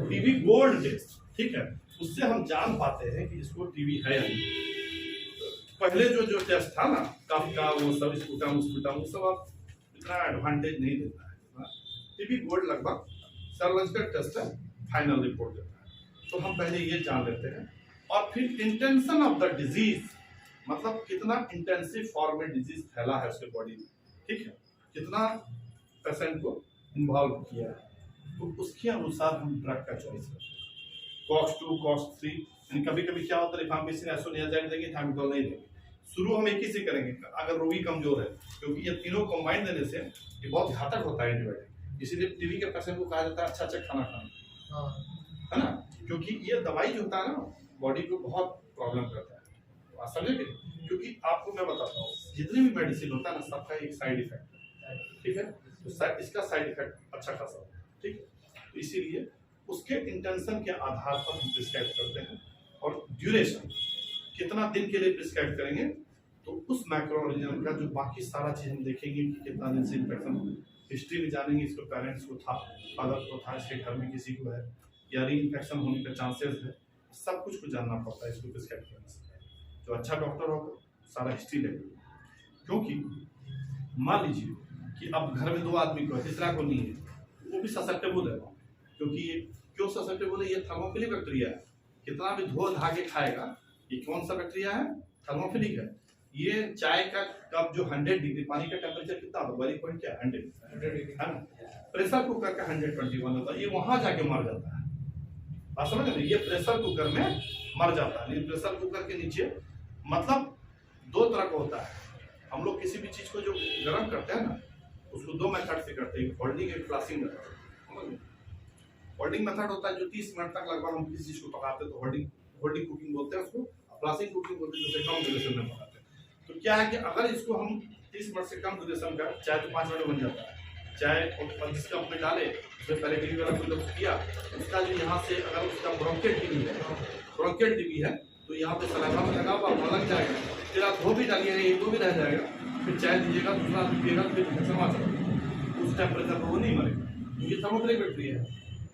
टीबी गोल्ड टेस्ट, ठीक है। उससे हम जान पाते हैं कि इसको टीबी है या नहीं। पहले जो टेस्ट था ना, कफ का वो सब, स्पुटम वो सब अब इतना एडवांटेज नहीं देता है। टीबी गोल्ड लगभग सर्वोलॉजिकल टेस्ट है, फाइनल रिपोर्ट देता है। तो हम पहले ये जान लेते हैं, और फिर इंटेंशन ऑफ द डिजीज, मतलब कितना इंटेंसिव फॉर्म में डिजीज फैला है उसके बॉडी में, ठीक है, कितना पेशेंट को इन्वॉल्व किया है, तो उसके अनुसार हम ड्रग का चॉइस करते हैं। कॉक्स 2, कॉक्स 3, यानी कभी कभी क्या होता है रिफाम्पिसिन, एसोनियाजाइड देंगे, थामिडोल नहीं देंगे। शुरू हम एक ही से करेंगे अगर रोगी कमजोर है, क्योंकि ये तीनों कंबाइंड देने से ये बहुत घातक होता है एंटीबायोटिक। इसीलिए टीबी के पेशेंट को कहा जाता है अच्छा खाना खाना, है ना, क्योंकि ये दवाई जो होता है ना बॉडी को बहुत प्रॉब्लम करता है। आप समझे, क्योंकि आपको मैं बताता हूँ जितने भी मेडिसिन होता है ना सबका एक साइड इफेक्ट है, ठीक है, तो इसका साइड इफेक्ट अच्छा खासा होता है, ठीक है। तो इसीलिए उसके इंटेंशन के आधार पर हम प्रिस्क्राइब करते हैं, और ड्यूरेशन कितना दिन के लिए प्रिस्क्राइब करेंगे, तो उस मैक्रोऑर्गेनिज्म का जो बाकी सारा चीज हम देखेंगे कि कितना दिन से इन्फेक्शन, हिस्ट्री में जानेंगे, इसको पेरेंट्स को था, फादर को था, इसके घर में किसी को है, या री इन्फेक्शन होने का चांसेस है, सब कुछ को जानना पड़ता है इसको प्रिस्क्राइब करने से। जो अच्छा डॉक्टर होगा सारा हिस्ट्री लेगा, क्योंकि मान लीजिए कि अब घर में 2 आदमी को है, तीसरा को नहीं है, वो भी ससेप्टेबल है, क्योंकि ये क्यों ससेप्टेबल है, ये थर्मोफिलिक बैक्टीरिया है। कितना भी धो धा के खाएगा, ये कौन सा बैक्टीरिया है, थर्मोफिलिक है। ये चाय का कप जो 100 डिग्री, पानी का टेम्परेचर कितना होता है, बॉइलिंग पॉइंट क्या है 100 डिग्री, है ना। प्रेशर कुकर का 121 होता है, ये वहां जाके मर जाता है। आप समझ रहे, ये प्रेशर कुकर में मर जाता है। लेकिन प्रेशर कुकर के नीचे मतलब 2 तरह का होता है। हम लोग किसी भी चीज को जो गर्म करते हैं ना, उसको 2 मेथड से करते हैं, होल्डिंग और फ्लासिंग मेथड। होल्डिंग मेथड होता है जो 30 मिनट तक लगभग हम किसी चीज को पकाते हैं, तो होल्डिंग कुकिंग बोलते हैं उसको। फ्लासिंग कुकिंग बोलते हैं जिसे कम ड्यूरेशन में पकाते हैं। तो क्या है कि अगर इसको हम 30 मिनट से कम ड्यूरेशन का, चाहे तो 5 मिनट में बन जाता है, चाहे जिस कप में डाले उसमें पहले टीबी वाला कुछ किया, उसका जो यहाँ से अगर उसका ब्रोंकियल टीबी है तो यहाँ पे सलाइवा में लगा हुआ वहाँ लग जाएगा, फिर आप धो भी डालिएगा, एक दो भी रह जाएगा, फिर चाय दीजिएगा, दूसरा पिएगा, फिर इन्फेक्शन आ जाएगा, उस टेम्परेचर पर वो नहीं मरेगा। ये थर्मोफिलिक बैक्टीरिया है।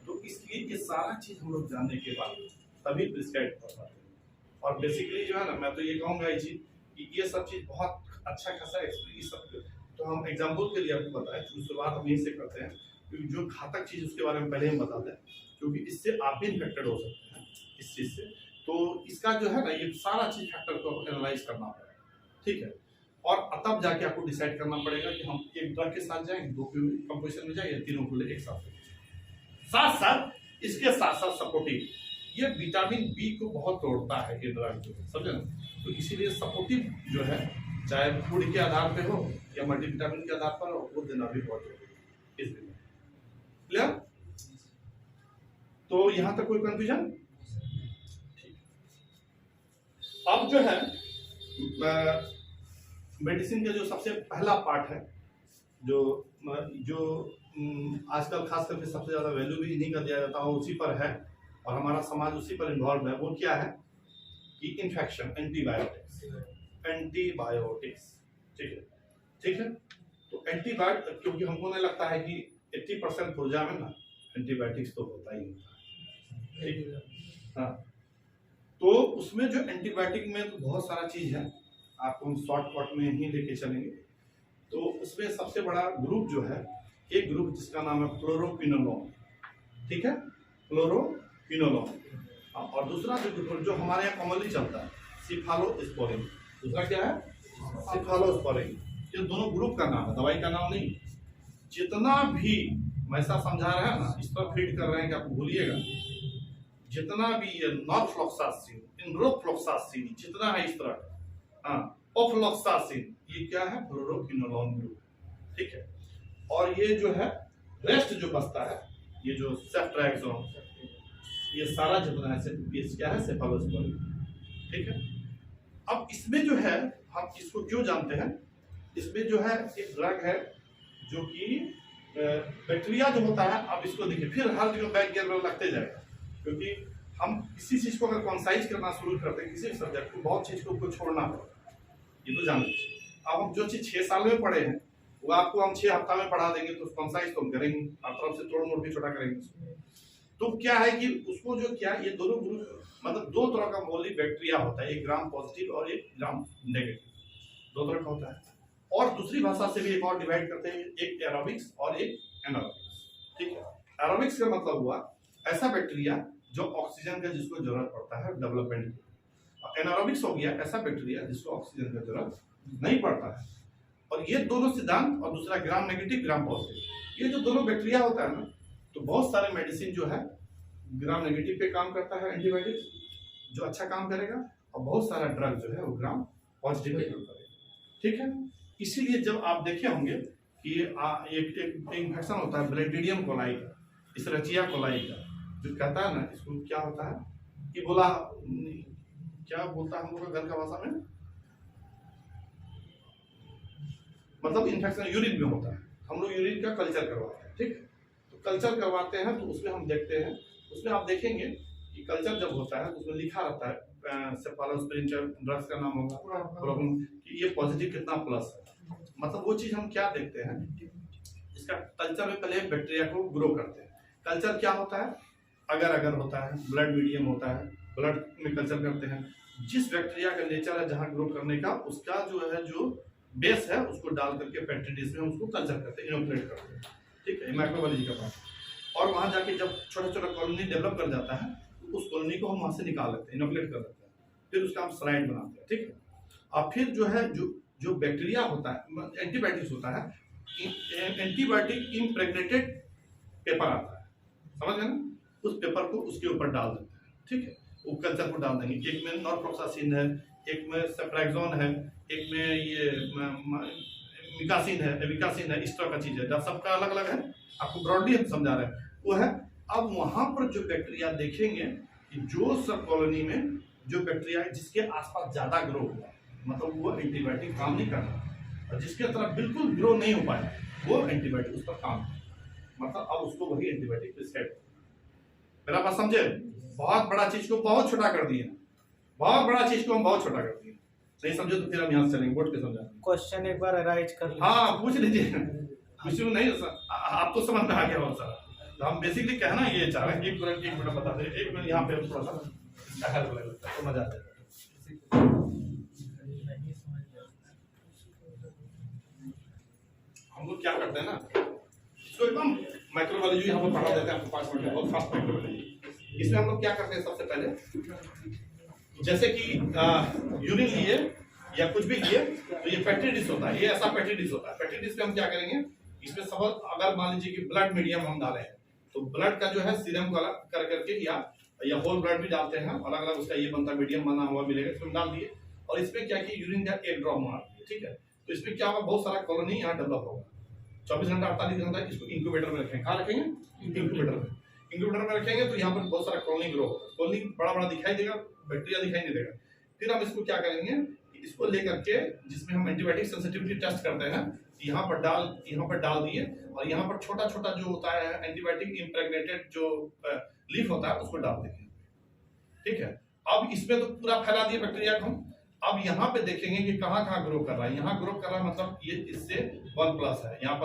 तो इसलिए ये सारा चीज हम लोग जानने के बाद तभी प्रिस्क्राइब कर पाते हैं। और बेसिकली जो है ना, मैं तो ये कहूँगा ये चीज कि ये सब चीज बहुत अच्छा खासा एक्सपीरियंस सब, तो हम एग्जाम्पल के लिए आपको बताएं, शुरुआत हम यहीं से करते हैं, क्योंकि जो घातक चीज उसके बारे में पहले हम बताते हैं, क्योंकि इससे आप भी इन्फेक्टेड हो सकते हैं इस चीज से। तो इसका जो है ना, ये सारा चीज फैक्टर को एनालाइज करना पड़ेगा, ठीक है। और तब जाके आपको डिसाइड करना पड़ेगा कि हम एक ड्रग के साथ जाएंगे, 2 कंपोजिशन में जाएंगे, तीनों को एक साथ साथ इसके साथ साथ सपोर्टिव, ये विटामिन बी को बहुत तोड़ता है ये ड्रग, समझे ना। तो इसीलिए सपोर्टिव जो है, चाहे फूड के आधार पे हो या मल्टीविटामिन के आधार पर हो, वो देना भी बहुत जरूरी है इसलिए। क्लियर? तो यहां तक कोई कंफ्यूजन? अब जो है मेडिसिन का जो सबसे पहला पार्ट है, जो आजकल खास करके सबसे ज्यादा वैल्यू भी इन्हीं का दिया जाता है, उसी पर है, और हमारा समाज उसी पर इन्वॉल्व है। वो क्या है कि इन्फेक्शन, एंटीबायोटिक्स, ठीक है। तो एंटीबायोटिक, क्योंकि हमको नहीं लगता है कि 80% पुर्जा में ना एंटीबायोटिक्स तो होता ही होता है, ठीक है। हाँ, तो उसमें जो एंटीबायोटिक में तो बहुत सारा चीज है, आपको हम शॉर्टकट में ही लेके चलेंगे। तो उसमें सबसे बड़ा ग्रुप जो है, एक ग्रुप जिसका नाम है फ्लोरोक्विनोलोन, ठीक है, फ्लोरोक्विनोलोन। और दूसरा जो ग्रुप जो हमारे यहाँ कॉमनली चलता है, सिफालोस्पोरिन। दूसरा क्या है? सिफालोस्पोरिन। ये दोनों ग्रुप का नाम है, दवाई का नाम नहीं। जितना भी मैं ऐसा समझा रहा है ना, इस पर फीड कर रहे हैं कि आप भूलिएगा, जितना भी ये नॉरफ्लॉक्सासिन, इनरोफ्लॉक्सासिन, जितना है इस तरह, हाँ, ओफ्लॉक्सासिन, ये क्या है? फ्लोरोक्विनोलोन ग्रुप, ठीक है। और ये जो है रेस्ट जो बचता है, ये जो सेफ्ट्राक्सोन, ये सारा जितना है क्या है? सेफालोस्पोरिन, ठीक है। अब इसमें जो है, हम इसको क्यों जानते हैं, इसमें जो है एक ड्रग है जो कि बैक्टीरिया जो होता है, अब इसको देखिए, फिर हर जगह बैक गियर में लगते जाएगा, क्योंकि हम किसी चीज को अगर कॉन्साइज करना शुरू करते हैं, किसी सब्जेक्ट को, बहुत चीज को छोड़ना पड़ता है, ये तो जान लीजिए। अब हम जो चीज 6 साल में पढ़े हैं, वो आपको हम 6 हफ्ता में पढ़ा देंगे, तो कॉन्साइज तो हम करेंगे, हर तरफ से तोड़ मोड़ के छोटा करेंगे। तो क्या है कि उसको जो क्या, ये दोनों ग्रुप मतलब 2 तरह का मौलिक बैक्टीरिया होता है, एक ग्राम पॉजिटिव और एक ग्राम नेगेटिव, 2 तरह का होता है। और दूसरी भाषा से भी एक और डिवाइड करते हैं, एक एरोबिक्स और एक एनारोबिक्स, ठीक है। एरोबिक्स का मतलब हुआ ऐसा बैक्टीरिया जो ऑक्सीजन का जिसको जरूरत पड़ता है डेवलपमेंट की, और एनारोबिक्स हो गया ऐसा बैक्टीरिया जिसको ऑक्सीजन का जरूरत नहीं पड़ता है। और ये दोनों सिद्धांत, और दूसरा ग्राम नेगेटिव ग्राम पॉजिटिव, ये जो दोनों बैक्टीरिया होता है ना, तो बहुत सारे मेडिसिन जो है ग्राम नेगेटिव पे काम करता है, एंटीबायोटिक जो अच्छा काम करेगा, और बहुत सारा ड्रग जो है वो ग्राम पॉजिटिव पे काम करेगा। ठीक है, इसीलिए जब आप देखे होंगे कि एक इन्फेक्शन होता है ब्लेडिडियम कोलाई का, इसेरिचिया कोलाई का, जो कहता है ना, इसको क्या होता है, इबोला क्या बोलता है हम लोग घर का भाषा में, मतलब इन्फेक्शन यूरिन में होता है। हम लोग यूरिन का कल्चर करवाते हैं। ठीक है, तो कल्चर करवाते हैं तो उसमें हम देखते हैं, उसमें आप देखेंगे कि कल्चर जब होता है तो उसमें लिखा रहता है सेफालोस्पिरिन ड्रग्स का नाम होगा, प्रॉब्लम कि ये पॉजिटिव कितना प्लस है। मतलब वो चीज हम क्या देखते हैं, इसका कल्चर में पहले बैक्टीरिया को ग्रो करते हैं। कल्चर क्या होता है, अगर होता है, ब्लड मीडियम होता है, ब्लड में कल्चर करते हैं। जिस बैक्टीरिया का नेचर है जहाँ ग्रो करने का, उसका जो है जो बेस है उसको डाल करके पेट्री डिश में उसको कल्चर करते हैं, इनोकुलेट करते हैं। ठीक है, माइक्रोबायोलॉजी का पार्ट। और वहाँ जाके जब छोटा छोटा कॉलोनी डेवलप कर जाता है तो उस कॉलोनी को हम वहाँ से निकाल लेते हैं, इनोकुलेट कर लेते हैं, फिर उसका हम स्लाइड बनाते हैं। ठीक है, और फिर जो है जो बैक्टीरिया होता है, एंटीबायोटिक्स होता है, एंटीबायोटिक इम्प्रेग्नेटेड पेपर आता है, समझ गए ना, उस पेपर को उसके ऊपर डाल देते हैं। ठीक है, वो कल्चर को डाल देंगे। एक में नॉरफ्लॉक्सासिन है, एक में सेफ्ट्रैक्सोन है, एक में ये मिकासिन है, एविकासिन है, इस तरह का चीज है। जब सबका अलग अलग है, आपको ब्रॉडली हम समझा रहे हैं वो है। अब वहां पर जो बैक्टीरिया देखेंगे कि जो सब कॉलोनी में जो बैक्टीरिया है जिसके आसपास ज्यादा ग्रो हुआ, मतलब वो एंटीबायोटिक काम नहीं कर रहा, और जिसके तरफ बिल्कुल ग्रो नहीं हो पाया वो एंटीबायोटिक उस पर काम कर, मतलब अब उसको वही एंटीबायोटिक प्रिस्क्राइब। मेरा बात समझे, बहुत बड़ा चीज को बहुत छोटा कर दिया, बहुत बड़ा चीज को हम बहुत छोटा कर दिए। नहीं समझे तो फिर हम यहाँ से चलेंगे, बोर्ड पे समझा। क्वेश्चन एक बार राइज कर लीजिए। हाँ पूछ लीजिए, कुछ नहीं आप तो समझ में आ गया बहुत सारा। तो हम बेसिकली कहना ये चाह रहे हैं, एक मिनट बता दें, एक मिनट यहाँ पे थोड़ा सा इसका हेल्प लगता है तो मजा आ जाएगा। हम लोग क्या करते हैं ना, इसको एकदम माइक्रोबायोलॉजी यहाँ पर पढ़ा देते हैं आपको 5 मिनट में, बहुत फास्ट माइक्रोबायोलॉजी। इसमें हम लोग क्या करते हैं, सबसे पहले जैसे कि यूरिन लिए या कुछ भी लिए तो ये पेट्री डिश होता है, ये ऐसा पेट्री डिश होता है। पेट्री डिश पे हम क्या करेंगे, इसमें सब अगर मान लीजिए कि ब्लड मीडियम हम डालें तो ब्लड का जो है सीरम को अलग कर करके या होल ब्लड भी डालते हैं, अलग अलग उसका ये बनता वीडियम बना हुआ मिलेगा, इसमें डाल दिए। और इसमें क्या कि यूरिन का 1 ड्रॉप मार दिए। ठीक है, तो इसमें क्या होगा, बहुत सारा कॉलोनी यहाँ डेवलप होगा। 24 घंटा 48 घंटा इसको इंक्यूबेटर में रखेंगे। कहाँ रखेंगे, इंक्यूबेटर में रखेंगे तो यहाँ पर बहुत सारा कॉलोनी ग्रो होगा। कॉलोनी बड़ा बड़ा दिखाई देगा, बैक्टीरिया दिखाई नहीं देगा। फिर हम इसको क्या करेंगे, इसको लेकर के जिसमें हम एंटीबायोटिक सेंसिटिविटी टेस्ट करते हैं, यहाँ पर डाल दिए, और यहाँ पर छोटा छोटा जो होता है एंटीबायोटिक इम्प्रेग्नेटेड जो लीफ होता है उसको डाल देंगे। ठीक है, अब इसमें तो पूरा फैला दिए बैक्टीरिया को हम। अब यहाँ पे देखेंगे कि कहाँ कहाँ ग्रो कर रहा है। यहाँ ग्रो कर रहा है मतलब ये इससे 1+ है, यहाँ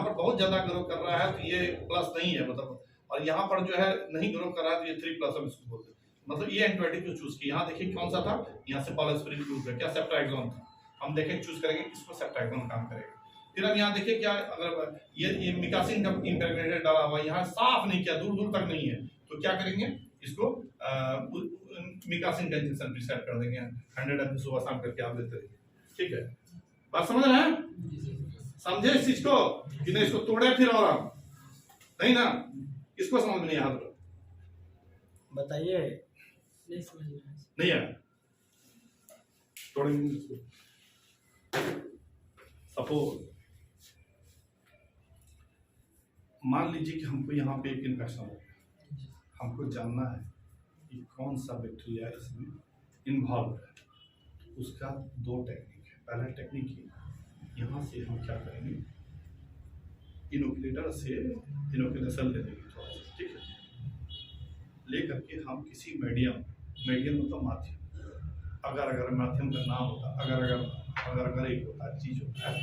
पर बहुत ज्यादा ग्रो कर रहा है तो ये प्लस नहीं है मतलब, और यहाँ पर जो है नहीं ग्रो कर रहा है तो ये 3+ हम इसको बोलते हैं। मतलब ये एंटीबायोटिक जो चूज किया, यहाँ देखिए कौन सा था, यहाँ से सेफालोस्पिरिन चूज है, क्या सेफ्ट्रैक्सोन था, हम देखें चूज करेंगे किसको सेफ्ट्रैक्सोन काम करेगा। फिर हम यहाँ देखिए क्या, अगर ये मिकासिन का इम्प्रेग्नेटेड डाला हुआ यहाँ साफ नहीं किया, दूर दूर तक नहीं है, तो क्या करेंगे, इसको मिकासिन का इंजेक्शन प्रिस्क्राइब कर देंगे 100 ml सुबह शाम करके आप देते रहिए। ठीक है, बात समझ रहे हैं, समझे इस चीज को कि नहीं, इसको तोड़े फिर और आप नहीं ना, इसको समझ में नहीं आया बताइए। नहीं समझ में आया। नहीं आया, तोड़ेंगे इसको। सपोज मान लीजिए कि हमको यहाँ पे एक इन्फेक्शन हो गया, हमको जानना है कि कौन सा बैक्टीरिया इसमें इन्वॉल्व है। उसका 2 टेक्निक है। पहला टेक्निक ये, यहाँ से हम क्या करेंगे, इनोकुलेटर से इनोकुलेशन ले लेंगे थोड़ा सा। ठीक है, ले करके हम किसी मीडियम मतलब माध्यम, अगर माध्यम का नाम होता, अगर एक होता है चीज होता है,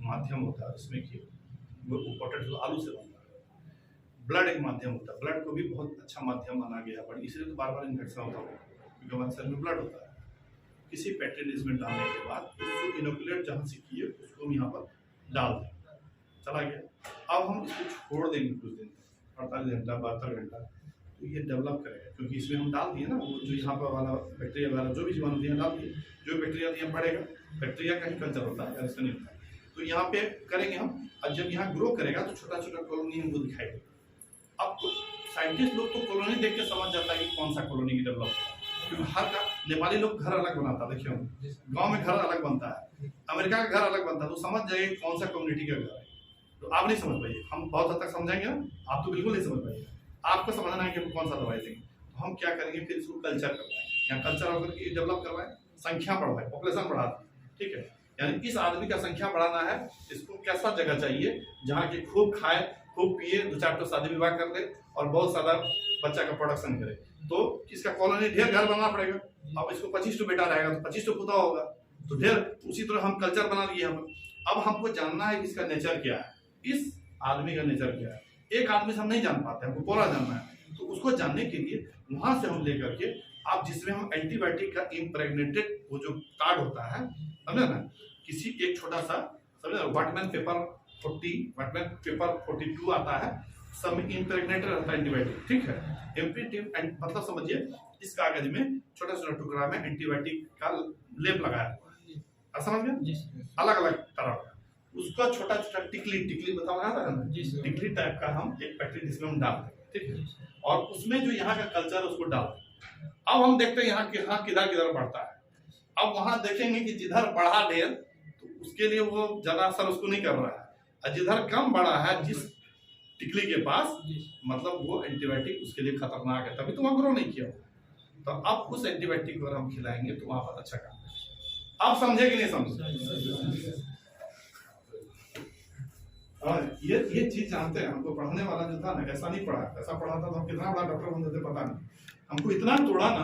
माध्यम होता है, उसमें कि वो पोटैटो आलू से बनता है। ब्लड एक माध्यम होता है, ब्लड को भी बहुत अच्छा माध्यम माना गया, पर इसलिए तो बार बार इन्फेक्शन होता है क्योंकि हमारे शरीर में ब्लड होता है। किसी पेट्री डिश में डालने के बाद उसको इनोकुलेट जहाँ से किए उसको हम यहाँ पर डाल दें, चला गया। अब हम इसको छोड़ देंगे कुछ दिन, 48 घंटा 72 घंटा, तो ये डेवलप करेगा, क्योंकि इसमें हम डाल दिए ना वो जो यहाँ पर वाला बैक्टीरिया वाला जो भी जीवाणु दिया डाल दिए, जो बैक्टीरिया दिया बढ़ेगा। बैक्टीरिया का ही कल्चर होता है, ऐसा नहीं होता। तो यहाँ पे करेंगे हम, और जब यहाँ ग्रो करेगा तो छोटा छोटा कॉलोनी हमको दिखाई देगा। अब तो साइंटिस्ट लोग तो कॉलोनी देख के समझ जाता है कि कौन सा कॉलोनी की डेवलप, क्योंकि हर का नेपाली लोग घर अलग बनाता है, देखिए गांव में घर अलग बनता है, अमेरिका का घर अलग बनता है, तो समझ जाइए कौन सा कम्युनिटी का घर है। तो आप नहीं समझ पाइए, हम बहुत हद तक समझाएंगे, आप तो बिल्कुल नहीं समझ पाइए, आपको समझना है कि कौन सा दवाई देंगे। तो हम क्या करेंगे, फिर इसको कल्चर करवाएं, यहाँ कल्चर होकर के डेवलप करवाएं, संख्या बढ़वाएं, पॉपुलेशन बढ़ा दें, ठीक है। यानी इस आदमी का संख्या बढ़ाना है, इसको कैसा जगह चाहिए जहाँ की खूब खाए, खूब पिए, 2-4 तो शादी विवाह कर ले और बहुत सारा बच्चा का प्रोडक्शन करे। तो इसका कॉलोनी ढेर घर बनाना पड़ेगा। अब इसको 25 तो बेटा रहेगा तो 25 तो पुता होगा, तो ढेर उसी तरह हम कल्चर बना लिए हम। अब हमको जानना है कि इसका नेचर क्या है, इस आदमी का नेचर क्या है। एक आदमी से हम नहीं जान पाते, हमको पूरा जानना है। तो उसको जानने के लिए वहां से हम लेकर के आप जिसमें हम एंटीबायोटिक का इम्प्रेग्नेटेड वो जो कार्ड होता है, समझे ना, किसी एक छोटा सा समझे वाटमैन पेपर 40, वाटमैन पेपर 42 आता है, सब में इम्प्रेग्नेटेड रहता है एंटीबायोटिक, ठीक है। एम्प्रीटिव मतलब समझिए इस कागज में छोटा छोटा टुकड़ा में एंटीबायोटिक का लेप लगाया हुआ है, समझ गए, अलग अलग तरह का। उसका छोटा छोटा टिकली बताओ ना, टिकली टाइप का हम एक पैकेट जिसमें हम डालते हैं, ठीक है, और उसमें जो यहाँ का कल्चर है उसको डालते हैं। अब हम देखते हैं यहाँ किधर किधर बढ़ता है। अब वहां देखेंगे कि जिधर बढ़ा ढेर तो उसके लिए वो ज्यादा असर उसको नहीं कर रहा है, और जिधर कम बढ़ा है जिस टिकली के पास, मतलब वो एंटीबायोटिक उसके लिए खतरनाक है, तभी तो वहाँ ग्रो नहीं किया। तो अब उस एंटीबायोटिक को हम खिलाएंगे तो वहां पर अच्छा काम है। आप समझे कि नहीं समझे? और ये चीज जानते हैं, हमको पढ़ाने वाला जो था ना, ऐसा नहीं पढ़ा, ऐसा पढ़ाता तो हम कितना बड़ा डॉक्टर बन जाते पता नहीं। हमको इतना तोड़ा ना,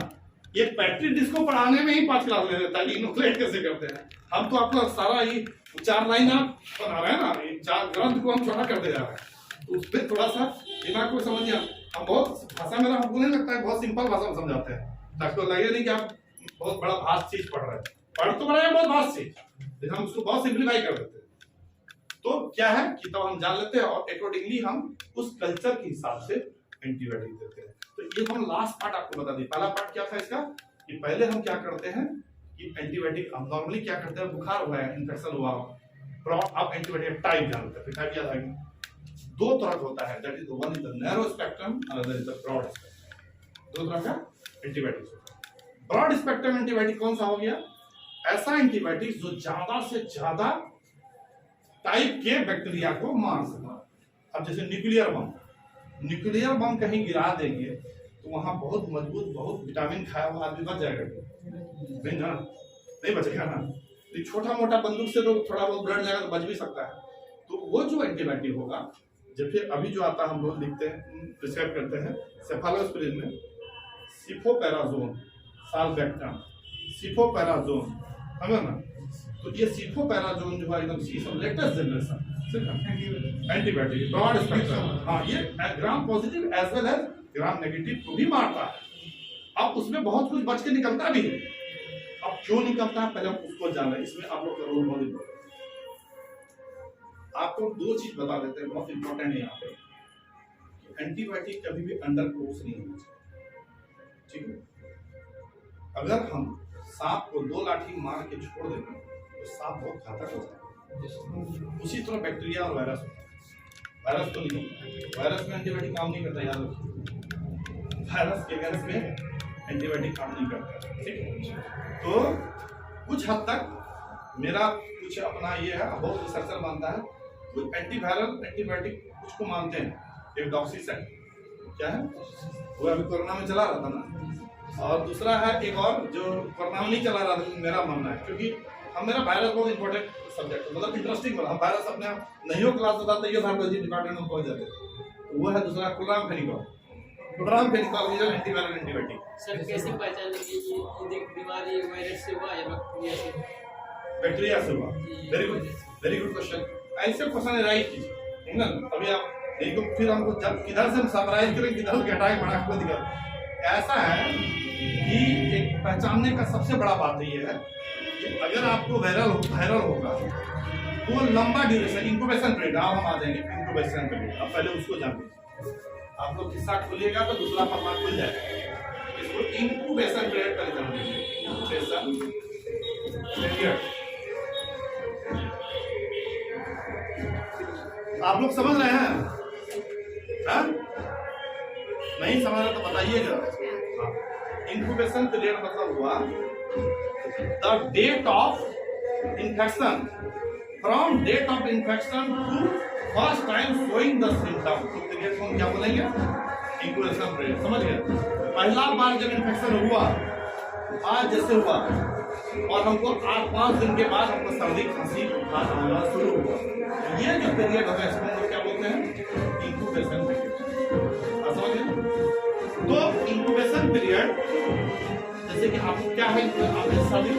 एक पैट्री जिसको पढ़ाने में ही 5 क्लास ले लेता है, इनोकुलेट कैसे करते हैं। हम तो आपका सारा ही 4 लाइन आप बना रहे हैं ना, 4 ग्रंथ को हम छोटा करते जा रहे हैं, तो उस पर थोड़ा सा दिमाग को समझिए। हम बहुत भाषा मेरा हमको नहीं लगता है, बहुत सिंपल भाषा में समझाते हैं, ताकि तो लगे नहीं कि आप बहुत बड़ा भास्ट चीज पढ़ रहे हैं। पढ़ तो रहे हैं बहुत भास्ट चीज, लेकिन हम उसको बहुत सिंप्लीफाई कर देते हैं। तो क्या है कि तब हम जान लेते हैं और अकॉर्डिंगली हम उस कल्चर के हिसाब से एंटीबायोटिक देते हैं। तो ये हम लास्ट पार्ट आपको बता दें। पहला पार्ट क्या था इसका, कि पहले हम क्या करते हैं कि एंटीबायोटिक हम नॉर्मली क्या करते हैं, बुखार हुआ है, इन्फेक्शन हुआ, आप एंटीबायोटिक टाइप जानते हैं, टाइप याद आएगी। 2 तरह का होता है, that is one is the narrow spectrum, another is the broad spectrum. 2 तरह का एंटीबायोटिक होता है। ब्रॉड स्पेक्ट्रम एंटीबायोटिक कौन सा हो गया, ऐसा एंटीबायोटिक जो ज्यादा से ज्यादा टाइप के बैक्टीरिया को मार सके। अब जैसे न्यूक्लियर बम कहीं गिरा देंगे तो वहां बहुत मजबूत, बहुत विटामिन खाया हुआ आदमी बच जाएगा, नहीं बचेगा ना। तो छोटा मोटा बंदूक से तो थोड़ा बहुत ब्लड जाएगा तो बच भी सकता है। तो वो जो एंटीबायोटिक होगा, जब फिर अभी जो आता है हम लोग लिखते हैं, प्रिस्क्राइब करते हैं सेफालोस्पिरिन में सिफोपैराजोन, साल्बेक्टम, सिफोपैराजोन, समझ ना। तो ये सिफोपैराजोन जो है एकदम latest generation antibiotic broad spectrum, हाँ, ये gram positive as well as gram negative को भी मारता है। अब उसमें बहुत कुछ बच के निकलता भी है। अब क्यों निकलता है पहले हम उसको जान रहे हैं, इसमें आप लोग का रोल बहुत इंपॉर्टेंट। आपको 2 चीज बता देते हैं, बहुत इंपॉर्टेंट है यहाँ पे। एंटीबायोटिक कभी भी अंडर कोर्स नहीं होना चाहिए, ठीक है। अगर हम सांप को 2 लाठी मार के छोड़ देंगे तो सांप बहुत घातक होता है। उसी तरह बैक्टीरिया और वायरस होता है। वायरस तो नहीं होता, वायरस में एंटीबायोटिक काम नहीं करता, याद रखिए, वायरस के अगेंस्ट में एंटीबायोटिक काम नहीं करता, ठीक है। तो कुछ हद तक मेरा कुछ अपना ये है, बहुत रिसर्चर मानता है, कुछ एंटीवायरल एंटीबायोटिक कुछ को मानते हैं। एक डॉक्सीसाइड क्या है, वो अभी कोरोना में चला रहा था ना, और दूसरा है एक और जो कोरोना में नहीं चला रहा था, मेरा मानना है, क्योंकि हम मेरा वायरस बहुत इंपॉर्टेंट सब्जेक्ट, मतलब इंटरेस्टिंग वाला। हम वायरस अपने नहीं हो क्लास बताते ये बायोलॉजी डिपार्टमेंट में पहुंच जाते, तो वो है दूसरा कुलराम फेनिकॉल ये एंटीवायरल एंटीबायोटिक। सर कैसे पहचान लेंगे ये बीमारी वायरस से हुआ या बैक्टीरिया से? बैक्टीरिया से हुआ। Very good question. ऐसे क्वेश्चन है राइट चीज है ना। अभी आप देखो, फिर हमको जब किधर से हम समराइज करें, किधर से हटाए बड़ा कोई दिक्कत। ऐसा है कि एक पहचानने का सबसे बड़ा बात ये है कि अगर आपको वायरल होगा तो लंबा ड्यूरेशन, इंक्यूबेशन पीरियड, हम आ जाएंगे इंक्यूबेशन पीरियड। अब पहले उसको जान लीजिए। आप लोग किस्सा खोलिएगा तो दूसरा पन्ना खुल जाएगा। इसको इंक्यूबेशन पीरियड पहले जान लीजिए। इंक्यूबेशन पीरियड आप लोग समझ रहे हैं? हाँ? नहीं समझ रहे तो बताइएगा। इंक्यूबेशन पीरियड मतलब हुआ the date of infection, from date of infection to first time showing the symptom. तो पीरियड को हम क्या बोलेंगे? Incubation period. समझ गए? पहला बार जब इंफेक्शन हुआ, आज जैसे हुआ, और हमको 8-5 दिन के बाद हमको सर्दी खांसी बुखार आना शुरू हुआ, ये जो पीरियड होगा इसको हम क्या बोलते हैं? Incubation period. समझ गए? तो इंक्यूबेशन पीरियड जैसे कि आपको क्या है, आपने सर्दी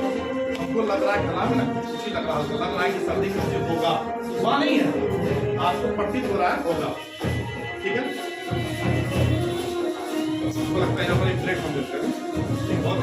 हमको लग रहा है गला में ना खुशी लग रहा है कि सर्दी खांसी होगा, हुआ नहीं है, आपको प्रतीत हो रहा है होगा। ठीक है, लगता है यहाँ पर एक ब्रेक हम देते हैं। बहुत